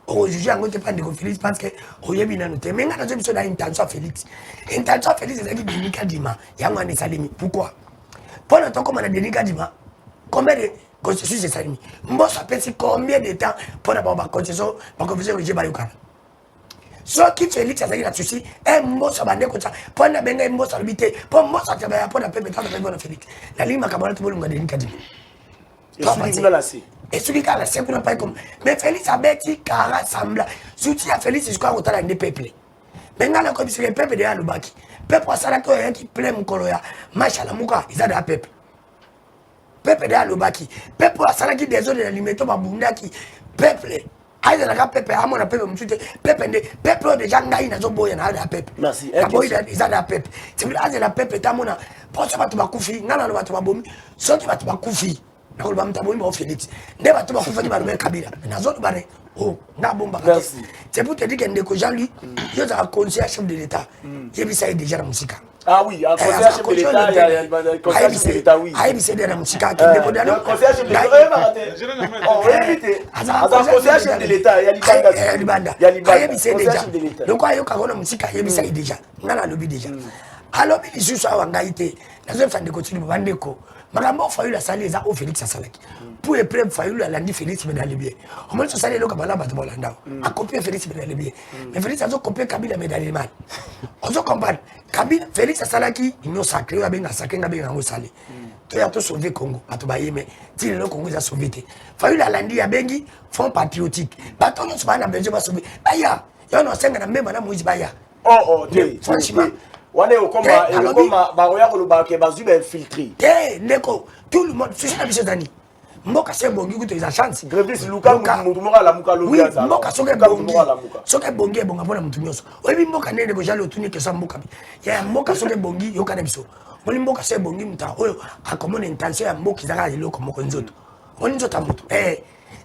o juger ango te prendre ko Félix parce que o yebi na note mais ngana biso na intention Félix ezaki Denika Dima yango ane salimi pourquoi pona to comme na Denika Dima combien de concessions c'est salimi mbosa pesi combien de temps pour ba concession ba confession que j'ai ba yokana so qui Félix azaki na souci mbosa bande ko ça pona benga mbosa lobité po mbosa te ba pona pepe ta ba Félix la ligne makamala to bolunga Denika Dima et celui qui a la simple n'a pas comme mais Félix a bêti car rassemble soutien à Félix jusqu'à autant de peuple maintenant la commission du peuple de Alubaki peuple à ça qui plaît mon coloya machala muka ils a de peuple de Alubaki peuple à ça qui désolé de l'alimento babunda qui peuple aïe la peuple à mon peuple mutute peuple de gens ngai na zo boya na da peuple merci boya ils a de peuple c'est vrai la peuple ta mona pour ça tu vas kufi ngana lo tu vas bomi so tu vas kufi na ko bamta bomi ba Félix ndeba tu vas kufi ba le Kabila na zo bare oh na bomba c'est pour te dire que ndeko Jean-Louis yo za conseiller chef de l'état yebisa est déjà la musique ah oui un conseiller chef de l'état il y a conseiller chef de l'état oui ayi bise de la musique qui ndeko dano conseiller chef de l'état oh éviter conseiller chef de l'état il y a libanda ayi bise déjà donc ayo ka kona musique yebisa déjà ngana lobi déjà alors bi lisusu awanga ite nazo fande ko Tshilombo bandeko makambo Fayulu asali eza o Félix asalaki pour épreuve Fayulu alandi Félix mais dans les biens au moins sali loka bala bato bolanda a copier Félix mais dans les biens mais Félix azo copier Kabila mais dans les mal on se comprend Kabila Félix asalaki union sacrée ya benga sacré nga benga ngosali to ya to sauver Congo bato ba yeme ti le Congo za sauver te Fayulu alandi ya bengi fond patriotique bato nyonso bana besoin ba sauver baya yo no senga na mbema na Moïse baya oh franchement wane okoma baroya koloba ke bazu ba infiltré ndeko tout le monde c'est la biso dani mboka se bongi kuto za chance Grévis Luka mutu moka la muka lo biaza mboka soke bongi bonga pona mutu nyoso oyebi mboka nene ko jalo otuni ke sa mboka ya mboka soke bongi yo kana biso moli mboka se bongi muta oyo akomona intention ya mboka zaka lelo ko moko nzoto oni nzoto mutu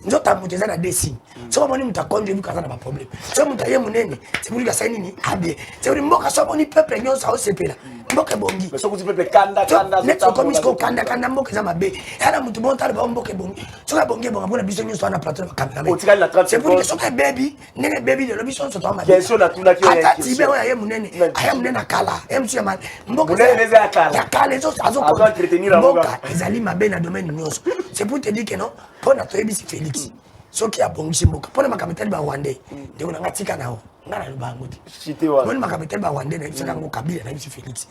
nzoto mutu za na desi so moni muta konde bi kaza na ba problème so muta ye munene c'est pour lui ça nini abie c'est pour mboka so moni peuple nyoso au sepela mboka bongi mais so kuti peuple kanda neto komisko kanda mboka za mabe yana mutu bon tala ba mboka bongi so ka bongi bonga bona biso nyoso na plateau ba kamera otikali na 30 c'est pour que so ka baby nene baby de lobiso so to ma bien sûr na tuna ki ata tibe oya ye munene aya munene akala MC ya mal mboka munene za akala ya kala zo azo entretenir mboka ezali mabe na domaine nyoso c'est pour te dire que non pona to ebisi Félix soki abongisi mboka pona makamitali ba Rwandais ndeko na ngatika nao ngana lubango ti chité wa pona makamitali ba Rwandais na bisaka ngo Kabila na bisi Félix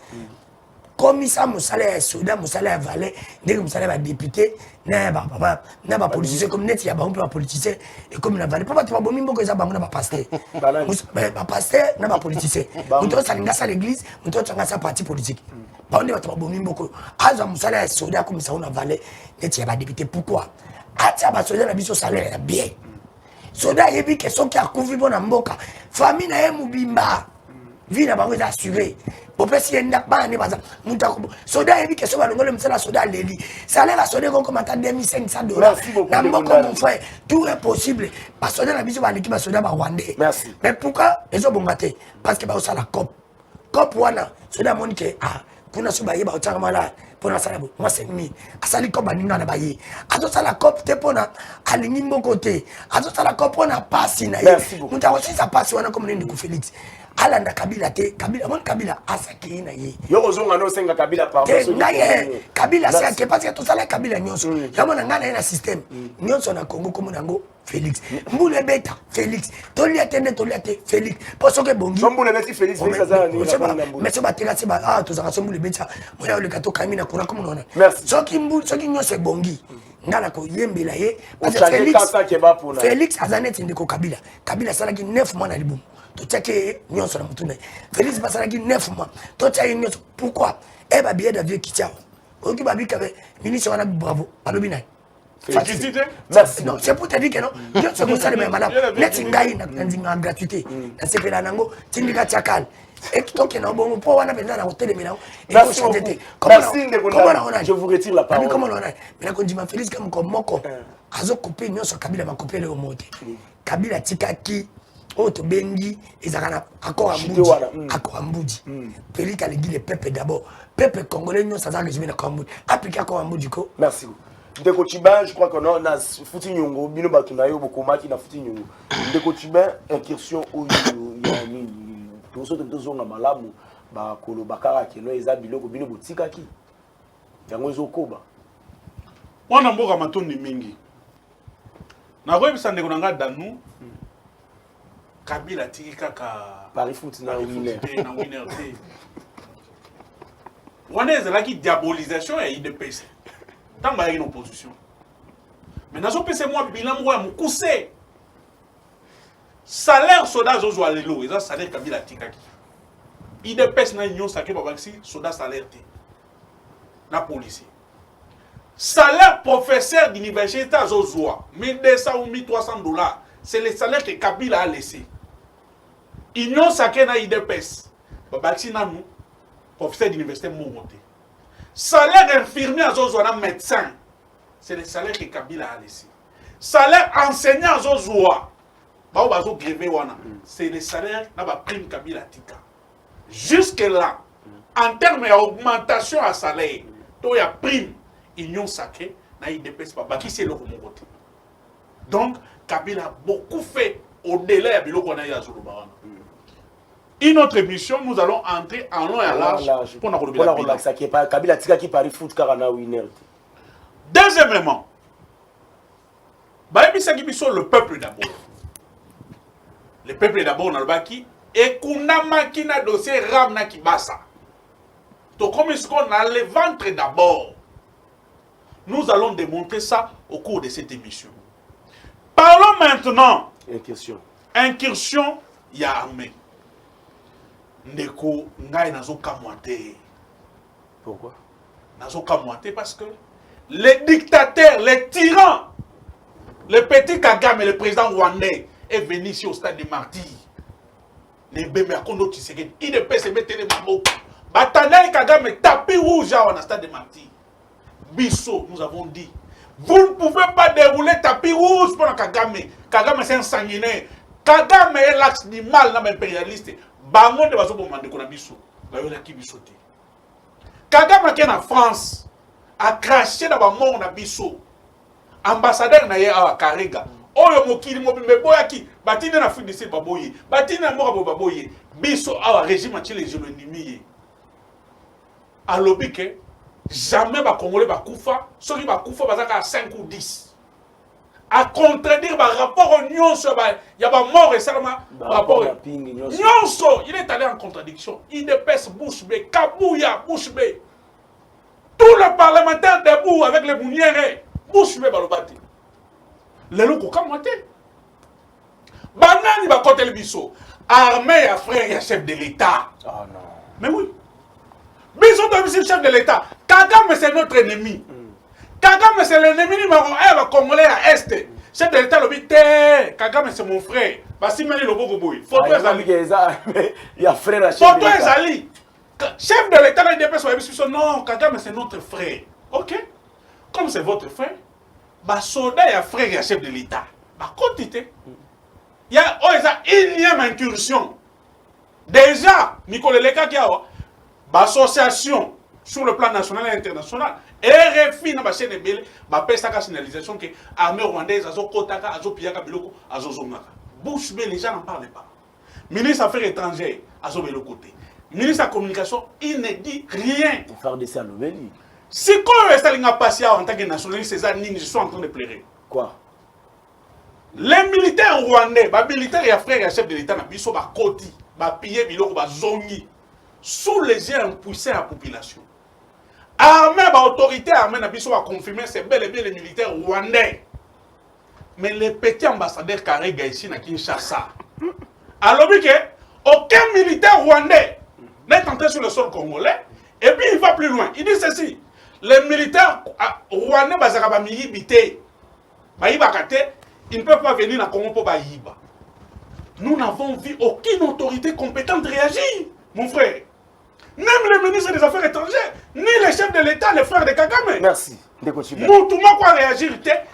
komisa musala ya soda musala ya valet ndeko musala ba député na ba politicien comme net ya ba mpe ba politicien et comme na valet papa to ba bomi mboka za bango na ba pasteur ba pasteur na ba politicien muto salinga sa l'église muto tsanga sa parti politique ba onde ba to ba bomi mboka aza musala ya soda komisa ona valet net ya ba député pourquoi atia ba soda na biso salaire ya bien soda yebi ke soki akuvi bona mboka famille na ye mubimba vie na bango eza assuré bopesi ye ndak bana ne baza muta soda yebi ke so balongole msala soda leli salaire ya soda ko mata $2500 na mboka mon frère tout est possible ba soda na biso ba leki ba soda ba Rwandais mais pourquoi ezo bongate parce que ba osala cop wana soda monike kuna so ba ye ba otanga mala pona sala bo moi 5000 asali ko baninga na baye azo sala cop te pona alingi mboko te azo sala cop pona pasi na ye muta aussi sa pasi wana comme nende ku Félix alanda Kabila te Kabila mon Kabila asaki na ye yo ozonga no senga Kabila pardon Kabila c'est parce que tout ça là Kabila nyonso yamona ngana na système nyonso na Congo comme nango Félix Mboule beta Félix toliate Félix parce que bongi Mboule beta Félix mais c'est pas c'est pas ah tout ça Mboule beta moya le kato kamina kuna comme on merci soki nyonso bongi ngana ko yembela ye parce que Félix azaneti ndiko Kabila salaki 9 mois na libumu to tchake nyonso na mutuna Félix basalaki 9 mois to tchake nyonso pourquoi eh ba billet d'avion kichao oki ba bikabe ministre wana bravo alobi na merci non c'est pour te dire que non Dieu se conserve même madame net ngai na ndinga gratuité na sepela nango tindika tchakal et donc na bon po wana penza na hotel mina et ko changer comment je vous retire la parole comment on a mais ko ndima Félix comme moko azo couper nyonso Kabila ba couper le moté Kabila tikaki auto bengi ezakana accord ambuji Félix a dit le peuple d'abord peuple congolais nous ça résumé na Kambuji appliquer accord ambuji ko merci Ndeko Tchiba je crois que non na futi nyongo bino batu na yo bokomaki na futi nyongo Ndeko Tchiba incursion oyo ya ni tozo na malamu ba kolo bakara keno eza biloko bino botikaki yango ezokoba wana mboka matondi mingi na koyebisa ndeko na nga danu Kabila tiki kaka Paris foot na winner te wana ezalaki diabolisation ya IDPS tant qu'il y a une opposition. Mais dans ce PC, moi, bilan, moi, mon coussé. Salaire soldat, zo zoa lelo, et ça, salaire Kabila tikaki. IDPS na union sake babaxi, soldat salaire te. Na policier. Salaire professeur d'université, zo zoa, 1200 ou 1300 $. C'est le salaire que Kabila a laissé. Union sake na IDPS. Babaxi na nous, professeur d'université, mon monté. Salaire infirmier à Zozoana médecin, c'est le salaire que Kabila a laissé. Salaire enseignant à Zozoa, c'est le salaire n'a pas prime Kabila Tika. Jusque-là, en termes d'augmentation à salaire, il y a prime, union sacrée, n'a pas dépassé pas. Qui c'est le côté. Donc, Kabila a beaucoup fait au-delà de ce qu'on a eu à Zozoana. Une autre émission, nous allons entrer en long et en large pour la relaxer. Kabila tika qui Paris foot car on a winner. Deuxièmement, le peuple d'abord. Le peuple d'abord dans le baki et kunama qui na dossier ramna qui basa. Donc comme est-ce qu'on a le ventre d'abord. Nous allons démontrer ça au cours de cette émission. Parlons maintenant. Incursion, il y a armée. Ndeko ngai nazo kamwate. Pourquoi? Nazo kamwate parce que les dictateurs, les tyrans, le petit Kagame, le président rwandais est venu ici au stade des martyrs. Les bébés à Kondo Tshisekedi, il ne peut se mettre les mamans. Batanel Kagame tapis rouge au stade des martyrs. Bisso, nous avons dit, vous ne pouvez pas dérouler tapis rouge pour Kagame. Kagame c'est un sanguinaire. Kagame est l'axe du mal dans l'impérialiste. Bango de baso bomande ko na biso ba yola ki biso te Kagame qui est en France a craché dans ba mort na biso ambassadeur na ye a Kariga oyo mokili mobimbe boyaki batine na Afrique du Sud baboye batine na moko baboye biso a régime anti les ennemis alobi que jamais ba congolais ba kufa soki ba kufa bazaka 5 ou 10 à contredire par rapport au nyonso, il y a pas mort et seulement rapport nyonso, il est allé en contradiction. Il dépasse bouche bée, Kabouya bouche bée. Tout le parlementaire debout avec les mounières, bouche bée balobati. Les locaux comme moi banani ba côté le biso, armée à frère et chef de l'État. Ah non. Mais oui. Biso de chef de l'État. Kagame c'est notre ennemi. Kagame c'est l'ennemi numéro 1 congolais à Est. Chef de l'État le Kagame c'est mon frère. Basi meli le boko boy. Photo ezali. Il y a frère à chef de l'État. Photo ezali. Chef de l'État il dépasse non, Kagame c'est notre frère. OK? Comme c'est votre frère, ba soldat ya frère et chef de l'État. Ba quantité. Il y a une énième incursion. Déjà, Nicolas Leka qui a ba association sur le plan national et international. RFI na ba chaîne ebele ba pesa ka signalisation que armée rwandaise azo kotaka azo piyaka biloko azo zongaka. Bouche bée les gens n'en parlent pas. Ministre des Affaires étrangères Azobe le côté. Ministre de la Communication, il ne dit rien. Faire des Salomeli. Si quand Estalinga passé en tant que nationaliste, César Nini, je suis en train de pleurer. Quoi? Les militaires rwandais, les militaires et frères et chefs de l'État, ils sont côté, ils pillent, ils zongi, sous les yeux impuissants de la population. Armée, l'autorité armée, ils sont confirmés, c'est bel et bien les militaires rwandais. Mais les petits ambassadeurs Karega ici, à Kinshasa, alors aucun militaire rwandais n'est entré sur le sol congolais, et puis il va plus loin. Il dit ceci, les militaires rwandais, ils ne peuvent pas venir dans le Congo pour Baïba. Nous n'avons vu aucune autorité compétente réagir, mon frère. Même le ministre des Affaires étrangères, ni les chefs de l'État, les frères de Kagame. Merci. Moutouma quoi réagir,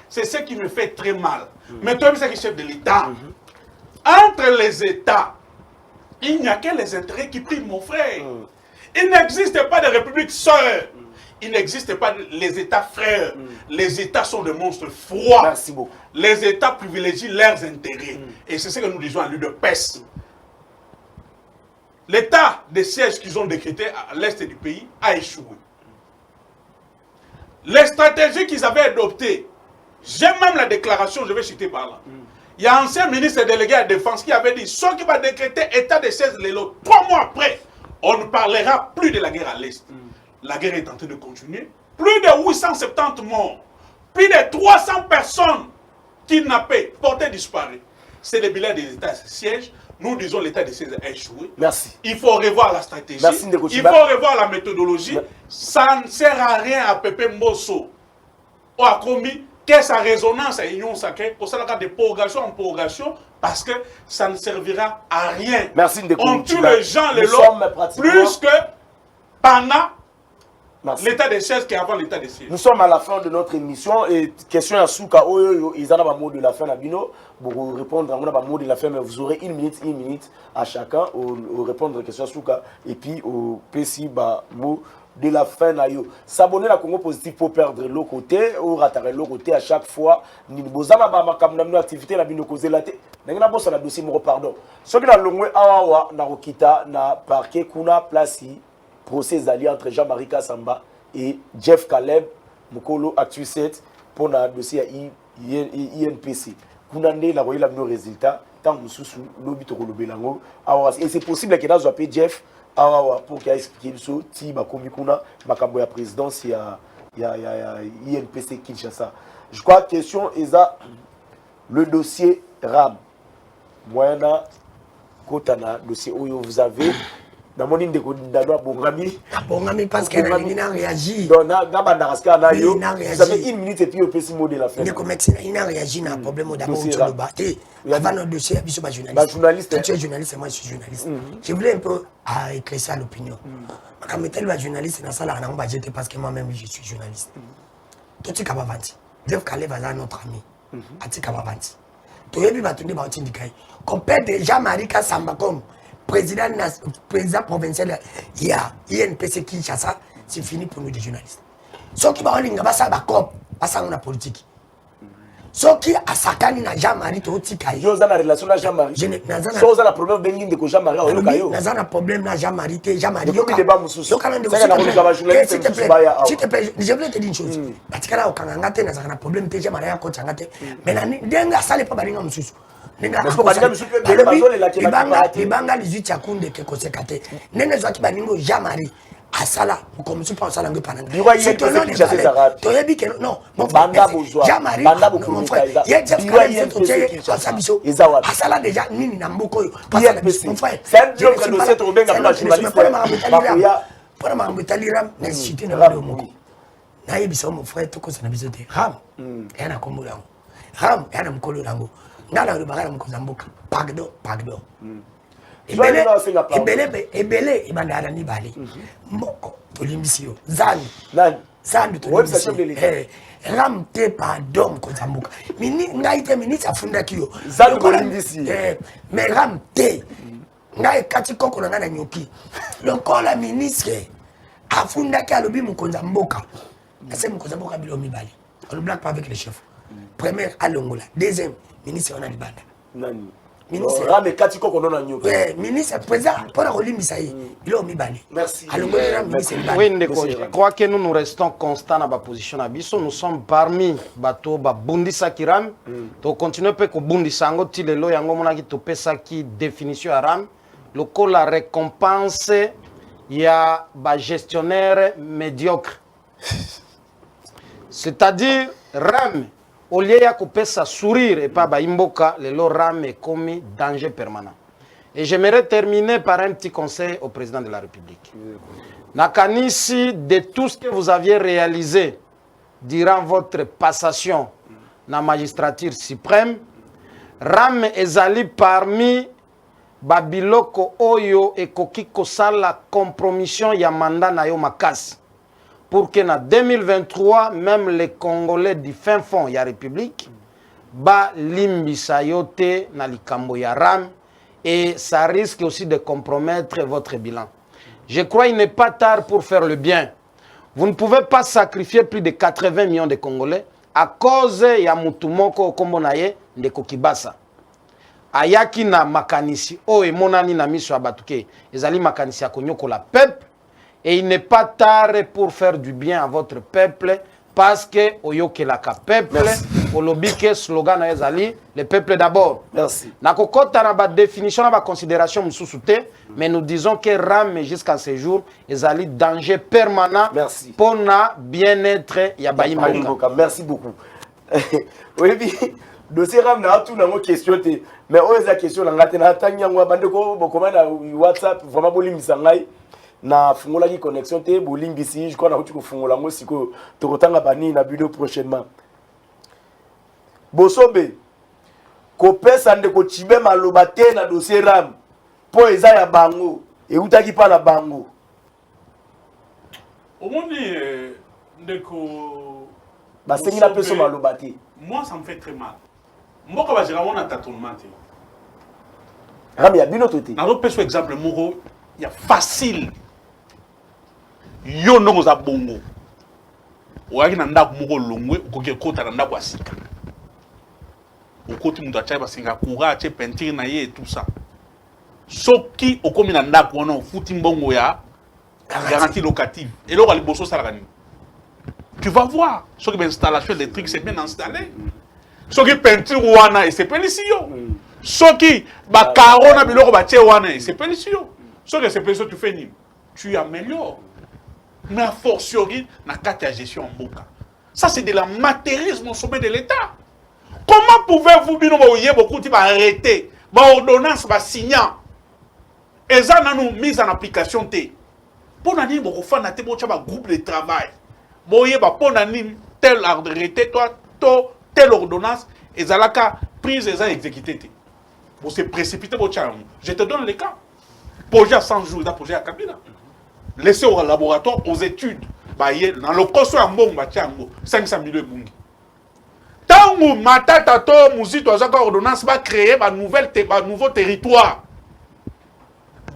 c'est ce qui me fait très mal. Mais toi, c'est le chef de l'État. Entre les États, il n'y a que les intérêts qui priment, mon frère. Il n'existe pas de république sœur. Il n'existe pas les États frères. Les États sont des monstres froids. Merci beaucoup. Les États privilégient leurs intérêts. Et c'est ce que nous disons à l'UDPS. L'état de siège qu'ils ont décrété à l'est du pays a échoué. Les stratégies qu'ils avaient adoptées, j'ai même la déclaration, je vais citer par là. Il y a un ancien ministre délégué à la défense qui avait dit, ce qui va décréter état de siège, 3 mois après, on ne parlera plus de la guerre à l'est. La guerre est en train de continuer. Plus de 870 morts. Plus de 300 personnes kidnappées, portées disparues. C'est le bilan des états de siège. Nous disons l'état de siège a échoué. Merci. Il faut revoir la stratégie. Merci, il faut revoir la méthodologie. Ça ne sert à rien à Pépé Mbosso. On a commis que sa résonance à l'Union sacrée pour ça des prorogations en prorogation parce que ça ne servira à rien. Merci. On tue les gens, les lots, plus que pendant l'état des sièges qui est avant l'état des sièges. Nous sommes à la fin de notre émission et question à Souka, ils ont un mot de la fin, pour répondre à un mot de la fin, mais vous aurez une minute à chacun pour répondre à la question à Souka et puis au PC mot de la fin. S'abonner à Congo Positif pour perdre l'autre côté ou rater l'autre côté à chaque fois. Nous avons activité na bino causer la tête. Nous avons un dossier pardon. Ce qui est long awa na rokita na parquet kuna place procès alliés entre Jean-Marie Kassamba et Jeff Caleb Mukolo Actu 7 pour le dossier INPC. Kunande la royale nos résultats tant mususu lobi to kolobelango et c'est possible que dans appelé Jeff pour qu'il explique ça ti bakomi kuna makambo ya présidence ya INPC Kinshasa. Je crois question eza le dossier RAM moyena kotana dossier oyo vous avez dans mon inde Bongami parce qu'elle a réagi. Donc, vous avez une minute et puis au petit mot de la fin. Il a réagi à un problème d'abord sur le bâti. Avant notre dossier, je suis journaliste. Tu es journaliste et moi je suis journaliste. Je voulais un peu éclaircir l'opinion. Quand je suis journaliste, parce que moi-même je suis journaliste. Tout ce qui est avanti. Jeff Caleb est notre ami. Atika Bavanti. Tu as vu que tu compare déjà Jean-Marie Kassamba comme président provincial, il y a INPC Kinshasa, c'est fini pour nous les journalistes. Ce qui va en ça va comme la politique. Ce qui a sakani na Jean-Marie Totika. Je suis en relation avec Jean-Marie. Je suis en problème de Jean-Marie. Je suis en problème avec Jean-Marie. Jean-Marie, s'il te plaît, je voulais te dire une chose. Parce que là, au Canada, il y a un problème de Jean-Marie à côté. Mais il ça n'est pas balinga mususu. Libanga les huit yakunde ke kosekate. Nene zwa kibaningo Jean-Marie asala comme si pas asala ngue pananga. To yebi ke non mon frère Jean-Marie mon frère asala déjà nini na mboko yo mon frère c'est un dossier trop bien dans la journaliste pour ma mbetalira na cité na radio moko na yebisa mon frère to ko sana bisote ram yana kombo yango ram yana mkolo yango ngala le bagala mkozamboka pardon ebele ibandala ni bali mboko tolimisio zandu tolimisio ramte pardon mkozamboka mini ngaite minute afunda kiyo zandu tolimisio mais ramte ngai kati koko na ngana nyoki lokola ministre afunda ki alobi mkozamboka ase mkozamboka bilomi bali on blague pas avec les chefs premier à Longola deuxième ministre on a libanda nani Ministre. Rame Katiko Konon Agno. Ouais, ministre, président, pour la relimise, il a mis banni. Merci. Alors, ministre, Oui, Ndeko, je crois que nous restons constants dans la position d'Abisso. Nous sommes parmi Bato, Bundisa Kiram. Donc, continuons à Bundisa, Tilelo, Yango Monaki, Topesa qui définition à Ram. Le coup, la récompense, il y a un gestionnaire médiocre. C'est-à-dire, Ram, au lieu de sa sourire et pas Imboka, le Ram est commis danger permanent. Et j'aimerais terminer par un petit conseil au président de la République. Nakanisi, de tout ce que vous aviez réalisé durant votre passation dans la magistrature suprême, Ram ezali parmi Babiloko Oyo et Kokiko Sala compromission ya mandat na yo makasi. Pour que en 2023, même les Congolais du fin fond de la République, ba limbisa yote na likambo ya Ram, et ça risque aussi de compromettre votre bilan. Je crois qu'il n'est pas tard pour faire le bien. Vous ne pouvez pas sacrifier plus de 80 millions de Congolais à cause ya mutumoko kombonaye de Kokibasa. Ayaki na makanisi o emonani na miso abatuke ezali makanisi ya konyoko la peuple. Et il n'est pas tard pour faire du bien à votre peuple parce que oyoke la peuple olobike slogan na ezali le peuple d'abord. Merci. Na kokota na ba définition na ba considération mususuté, mais nous disons que Ram jusqu'à ce jour ezali danger permanent pour na bien-être ya Baïmboka. Merci beaucoup. Oui, dossier Ram na tout na mo question te, mais o eza question na ngate na tanya ngwa bandeko bokoma na WhatsApp vraiment bolimisa ngai. Na fungola qui connexion te bolimbisi je crois na ko fungola ngo siko tokotanga bani na vidéo prochainement. Bosobe kopesa ndeko chibe maloba te na dossier Ram po eza ya bango e utaki pa na bango. Omoni ndeko basengi na peso maloba te. Moi ça me fait très mal. Mboka ba généralement na tâtonnement te. Ram ya bino toté. Na peso exemple moko ya facile. Yo ndongo za bongo oaki na ndako moko longwe okoki kota na ndako asika okoti mutu achai basinga kura ache peinture na ye et tout ça soki okomi na ndako wana ofuti mbongo ya garantie locative eloko ya liboso osalaka nini tu vas voir soki bainstallation électrique c'est bien installé soki peinture wana esepelisi yo soki bakaro na biloko batie wana esepelisi yo soki esepelisi yo tu fais nini tu améliores. Mais a fortiori, na carte de gestion en Mboka. Ça, c'est de l'amateurisme au sommet de l'État. Comment pouvez-vous, beaucoup de arrêter, ordonnance, signant, et ça, nous mise en application. Pour nous dire, groupe de travail. Pour nous tel arrêté, telle ordonnance, et ça, la prise et ça exécuté. Pour se précipiter, je te donne les cas. Projet à 100 jours, projet à Kabila. Laissez au laboratoire, aux études. Dans le costo à Mbong, 500 000 bungi. Tant que Matata to Mouzi, toi, ordonnance va créer un nouveau territoire.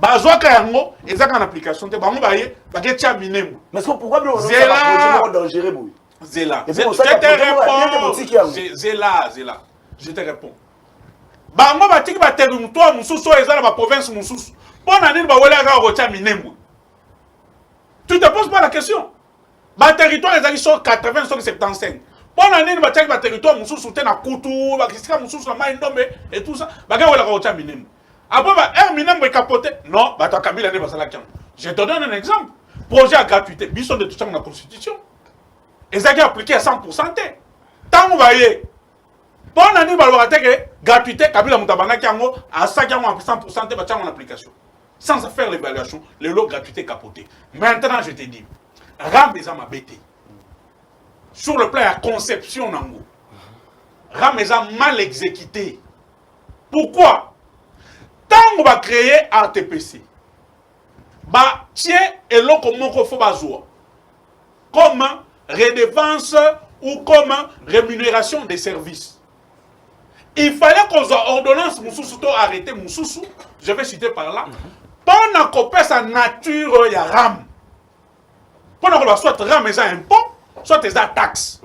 Bazoa Kayango, et ça en application, te bango baye, baguette à Minemu. Mais pourquoi nous Zéla, dangereux? Zéla, je te réponds. Zéla, je te réponds. Bango batiki ba territoire mususu ezala ba province mususu. Pona nini ba wela ka rocha Minemu. Tu ne te poses pas la question. Le territoire, ils sont 80, sont 75. Pendant l'année, le territoire, ils sont na Koutou, ils sont na et tout ça. Après, Minem est capoté. Non, je te donne un exemple. Projet à gratuité. Ils sont de tout ça dans la Constitution. Et ça est appliqué à 100%. Tant que vous voyez, pendant l'année, gratuité, Kabila Moutabana Kiango, à 100% en application. Sans faire l'évaluation, le lot gratuité capoté. Maintenant, je te dis, Ram est bêté. Sur le plan de la conception, Ram est mal exécuté. Pourquoi? Tant qu'on va créer RTPC, tiens, et l'eau comme comme redevance ou comme rémunération des services. Il fallait qu'on ait ordonnance, arrêter Moussoussou, je vais citer par là. Pendant qu'on paie sa nature, il y a Ram. Pendant qu'on soit Ram et impôt, soit des taxes.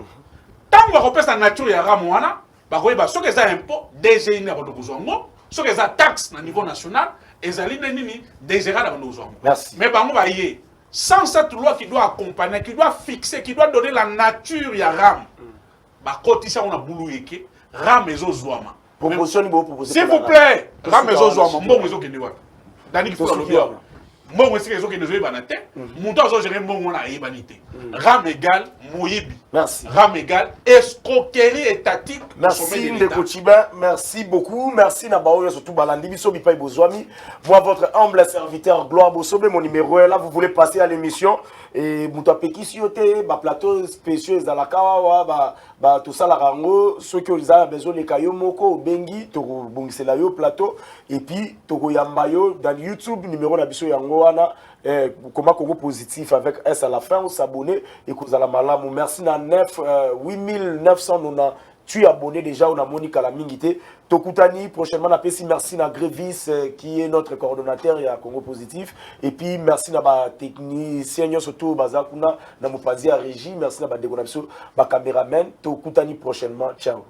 Tant qu'on paie sa nature, il y a Ram, soit des impôts, déjà il y a ce que ça taxe au niveau national, et ça nini désirable dans nos hommes. Merci. Mais par contre, sans cette loi qui doit accompagner, qui doit fixer, qui doit donner la nature à RAM, bah quand ça on a boulou yeke, RAM et Zouama. Proposition niveau proposition. S'il vous plaît, RAM et Zouama, bon réseau qui n'est pas. Dani qui faut le bien. Bon réseau qui n'est pas banate. Montant zo gérer bon on a ébanité. RAM égal moyibi. Merci. RAM égal escroquerie étatique. Merci Ndeko Chiba, merci beaucoup. Merci Nabaoyo surtout Balandi Biso Bipai Bozwami. Moi votre humble serviteur Gloire Bosobe, mon numéro est là, vous voulez passer à l'émission et Moutapeki Sioté, ba plateau spéciaux dans la Kawawa, ba tout ça la rango, ceux qui ont besoin de Kayo Moko Bengi, Toko Bungisela yo plateau et puis Toko Yambayo dans YouTube numéro na Biso Yangoana. Comment Congo positif avec S à la fin, s'abonner et que vous allez malamu. Merci na 8900 tu es abonné déjà on a Monica la mingité. Tokutani prochainement na pesi merci na Grévis qui est notre coordonnateur et à Congo positif et puis merci na ba technicien surtout bazakuna na mopazi à régie merci na ba déconnexion ba caméraman Tokutani prochainement ciao.